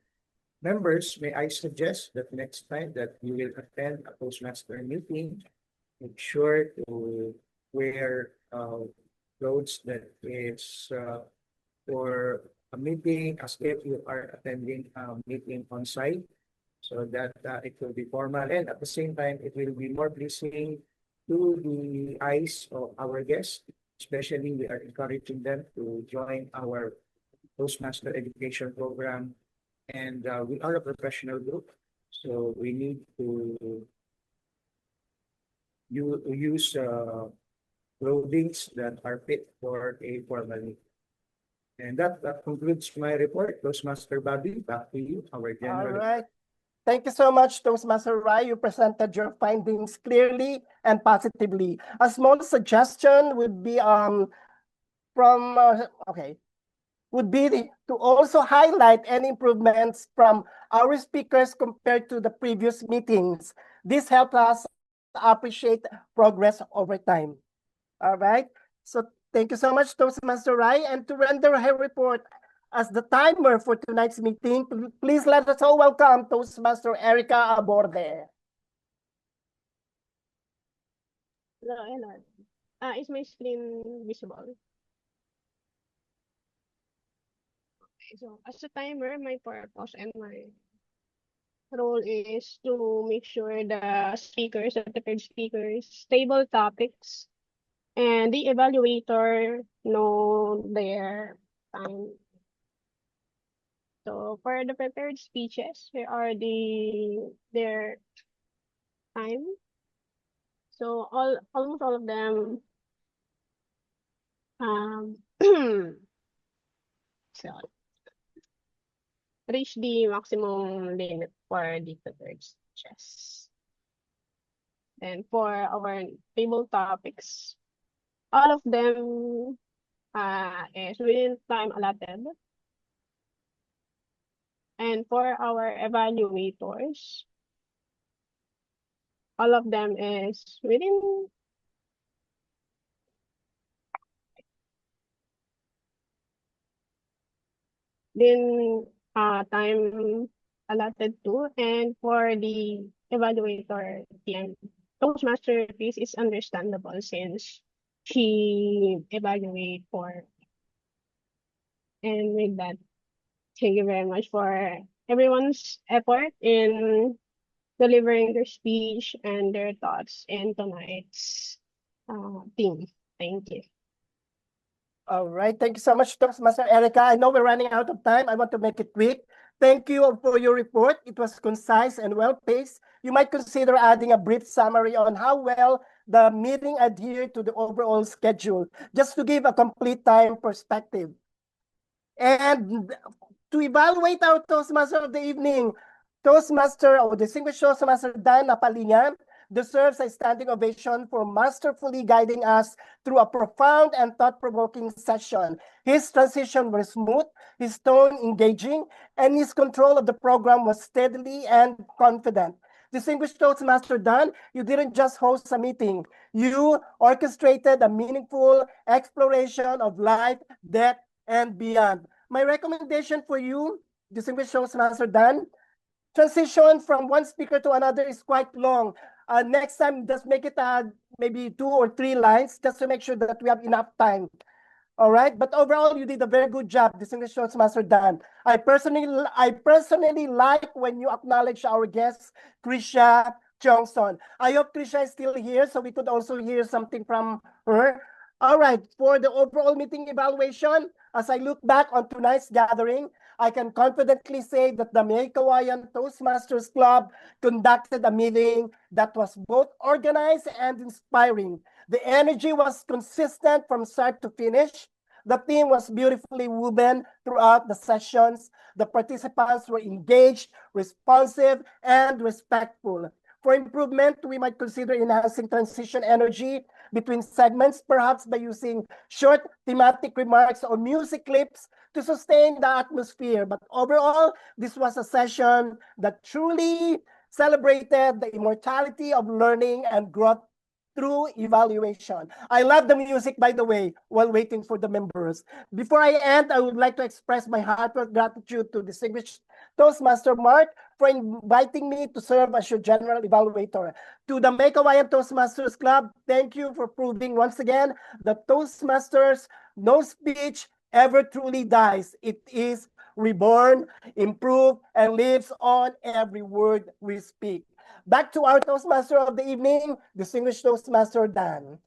members, may I suggest that next time that you will attend a Toastmaster meeting, make sure to wear clothes that is for a meeting as if you are attending a meeting on site so that it will be formal and at the same time it will be more pleasing to the eyes of our guests. Especially we are encouraging them to join our Toastmaster education program and we are a professional group, so we need to use clothing that are fit for a formal meeting. And that concludes my report. Toastmaster Bobby, back to you, our All general. right. Thank you so much, Toastmaster Rai. You presented your findings clearly and positively. A small suggestion would be to also highlight any improvements from our speakers compared to the previous meetings. This helps us appreciate progress over time. All right. So thank you so much, Toastmaster Rai. And to render her report as the timer for tonight's meeting, please let us all welcome Toastmaster Erica Aborde. Hello. Is my screen visible? So, as a timer, my purpose and my role is to make sure the prepared speakers, stable topics, and the evaluator know their time. So, for the prepared speeches, here are their time. So, almost all of them so reach the maximum limit for the prepared speeches. And for our table topics, All of them is within time allotted. And for our evaluators, all of them is within time allotted to. And for the evaluator TM, Toastmaster fees is understandable since she evaluate for. And with that, thank you very much for everyone's effort in delivering their speech and their thoughts in tonight's theme. Thank you. All right. Thank you so much, Toastmaster Erica. I know we're running out of time. I want to make it quick. Thank you for your report. It was concise and well-paced. You might consider adding a brief summary on how well the meeting adhered to the overall schedule, just to give a complete time perspective. And to evaluate our Toastmaster of the evening, Toastmaster or Distinguished Toastmaster Dan Napalinga deserves a standing ovation for masterfully guiding us through a profound and thought-provoking session. His transition was smooth, his tone engaging, and his control of the program was steadily and confident. Distinguished Toastmaster Dan, you didn't just host a meeting. You orchestrated a meaningful exploration of life, death, and beyond. My recommendation for you, Distinguished Toastmaster Dan, transition from one speaker to another is quite long. Next time, just make it maybe 2 or 3 lines, just to make sure that we have enough time. All right, but overall, you did a very good job, Distinguished Toastmaster Dan. I personally like when you acknowledge our guest, Krisha Johnson. I hope Krisha is still here, so we could also hear something from her. All right, for the overall meeting evaluation, as I look back on tonight's gathering, I can confidently say that the Meycauayan Toastmasters Club conducted a meeting that was both organized and inspiring. The energy was consistent from start to finish. The theme was beautifully woven throughout the sessions. The participants were engaged, responsive, and respectful. For improvement, we might consider enhancing transition energy between segments, perhaps by using short thematic remarks or music clips to sustain the atmosphere. But overall, this was a session that truly celebrated the immortality of learning and growth through evaluation. I love the music, by the way, while waiting for the members. Before I end, I would like to express my heartfelt gratitude to distinguished Toastmaster Mark for inviting me to serve as your general evaluator. To the Meycauayan Toastmasters Club, thank you for proving once again that Toastmasters, no speech ever truly dies. It is reborn, improved, and lives on every word we speak. Back to our Toastmaster of the evening, Distinguished Toastmaster Dan.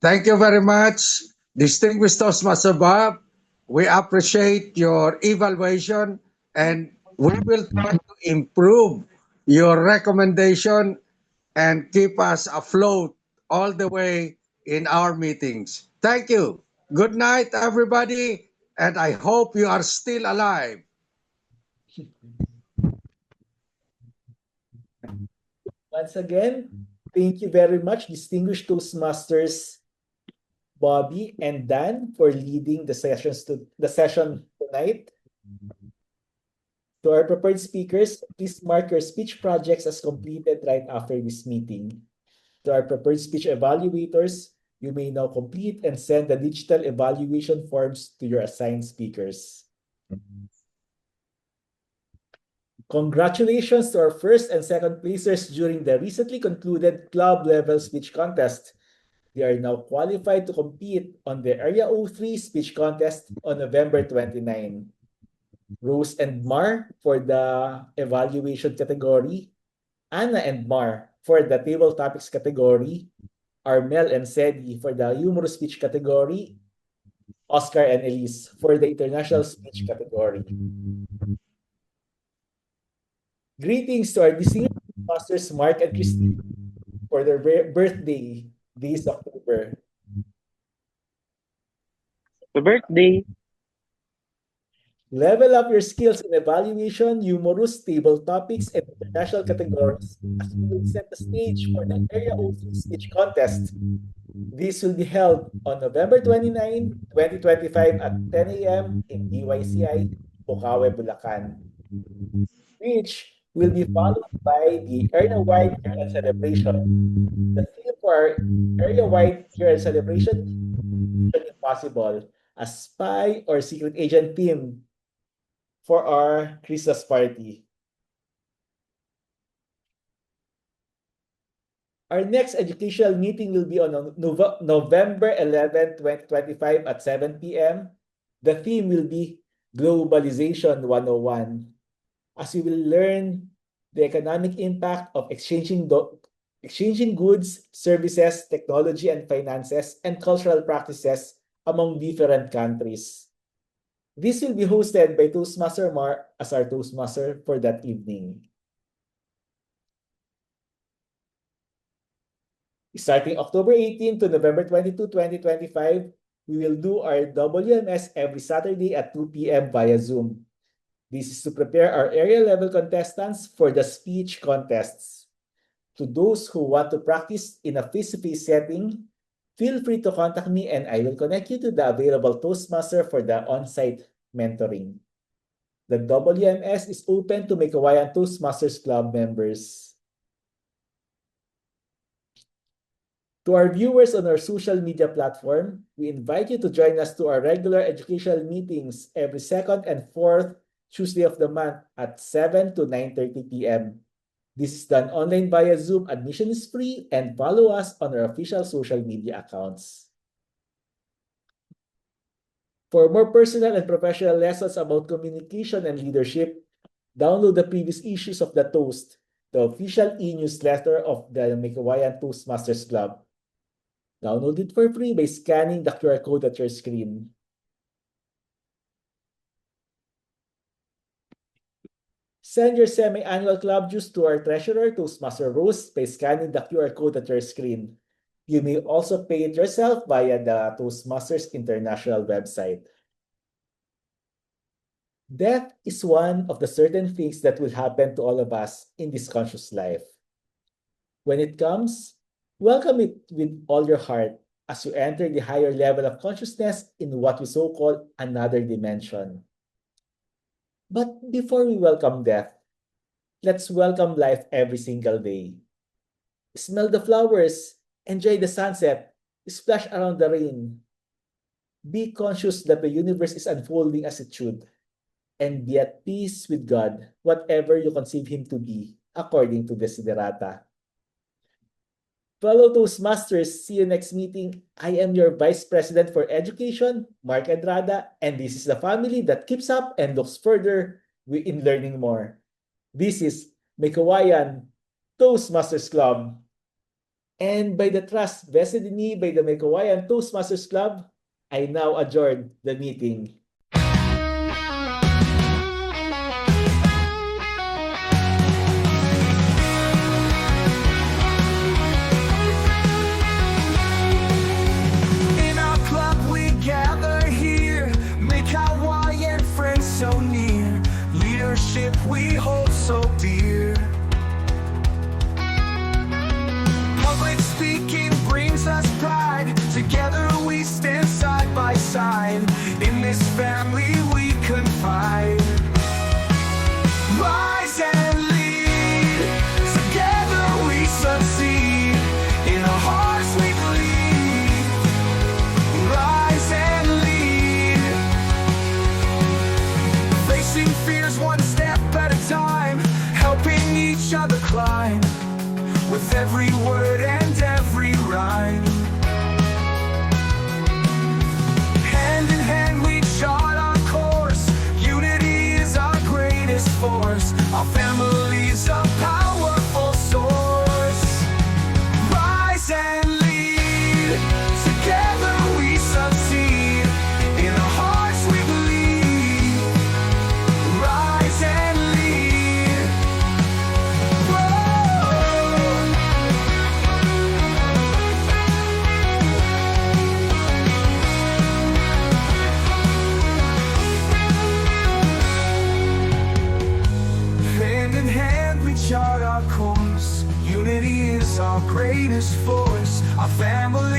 Thank you very much, distinguished Toastmaster Bob. We appreciate your evaluation and we will try to improve your recommendation and keep us afloat all the way in our meetings. Thank you. Good night, everybody, and I hope you are still alive. Once again, thank you very much, distinguished Toastmasters Bobby and Dan, for leading the session tonight. To our prepared speakers, please mark your speech projects as completed right after this meeting. To our prepared speech evaluators, you may now complete and send the digital evaluation forms to your assigned speakers. Congratulations to our first and second placers during the recently concluded club level speech contest. They are now qualified to compete on the Area 03 speech contest on November 29. Rose and Mar for the evaluation category, Anna and Mar for the table topics category, Armel and Sedi for the humorous speech category, Oscar and Elise for the international speech category. Greetings to our distinguished masters Mark and Christine for their birthday this October. The birthday. Level up your skills in evaluation, humorous table topics, and international categories as we will set the stage for the Area OC Speech Contest. This will be held on November 29, 2025 at 10 a.m. in DYCI, Bukawe, Bulacan, which will be followed by the area-wide year-end celebration. The theme for our area-wide year-end celebration is Mission Impossible, a spy or secret agent theme for our Christmas party. Our next educational meeting will be on November 11, 2025 at 7 p.m. The theme will be Globalization 101, as we will learn the economic impact of exchanging goods, services, technology, and finances, and cultural practices among different countries. This will be hosted by Toastmaster Mar as our Toastmaster for that evening. Starting October 18 to November 22, 2025, we will do our WMS every Saturday at 2 p.m. via Zoom. This is to prepare our area-level contestants for the speech contests. To those who want to practice in a face-to-face setting, feel free to contact me and I will connect you to the available Toastmaster for the on-site mentoring. The WMS is open to Meycauayan Toastmasters Club members. To our viewers on our social media platform, we invite you to join us to our regular educational meetings every second and fourth Tuesday of the month at 7 to 9:30 p.m. This is done online via Zoom. Admission is free and follow us on our official social media accounts. For more personal and professional lessons about communication and leadership, download the previous issues of the Toast, the official e-newsletter of the Meycauayan Toastmasters Club. Download it for free by scanning the QR code at your screen. Send your semi-annual club dues to our treasurer, Toastmaster Rose, by scanning the QR code at your screen. You may also pay it yourself via the Toastmasters International website. Death is one of the certain things that will happen to all of us in this conscious life. When it comes, welcome it with all your heart as you enter the higher level of consciousness in what we so call another dimension. But before we welcome death, let's welcome life every single day. Smell the flowers, enjoy the sunset, splash around the rain. Be conscious that the universe is unfolding as it should, and be at peace with God, whatever you conceive Him to be, according to Desiderata. Fellow Toastmasters, see you next meeting. I am your Vice President for Education, Mark Andrada, and this is the family that keeps up and looks further in learning more. This is Meycauayan Toastmasters Club. And by the trust vested in me by the Meycauayan Toastmasters Club, I now adjourn the meeting. In our club we gather here, Meycauayan friends so near, leadership we hold so dear. Public speaking brings us pride, together we stand side by side in this force, our family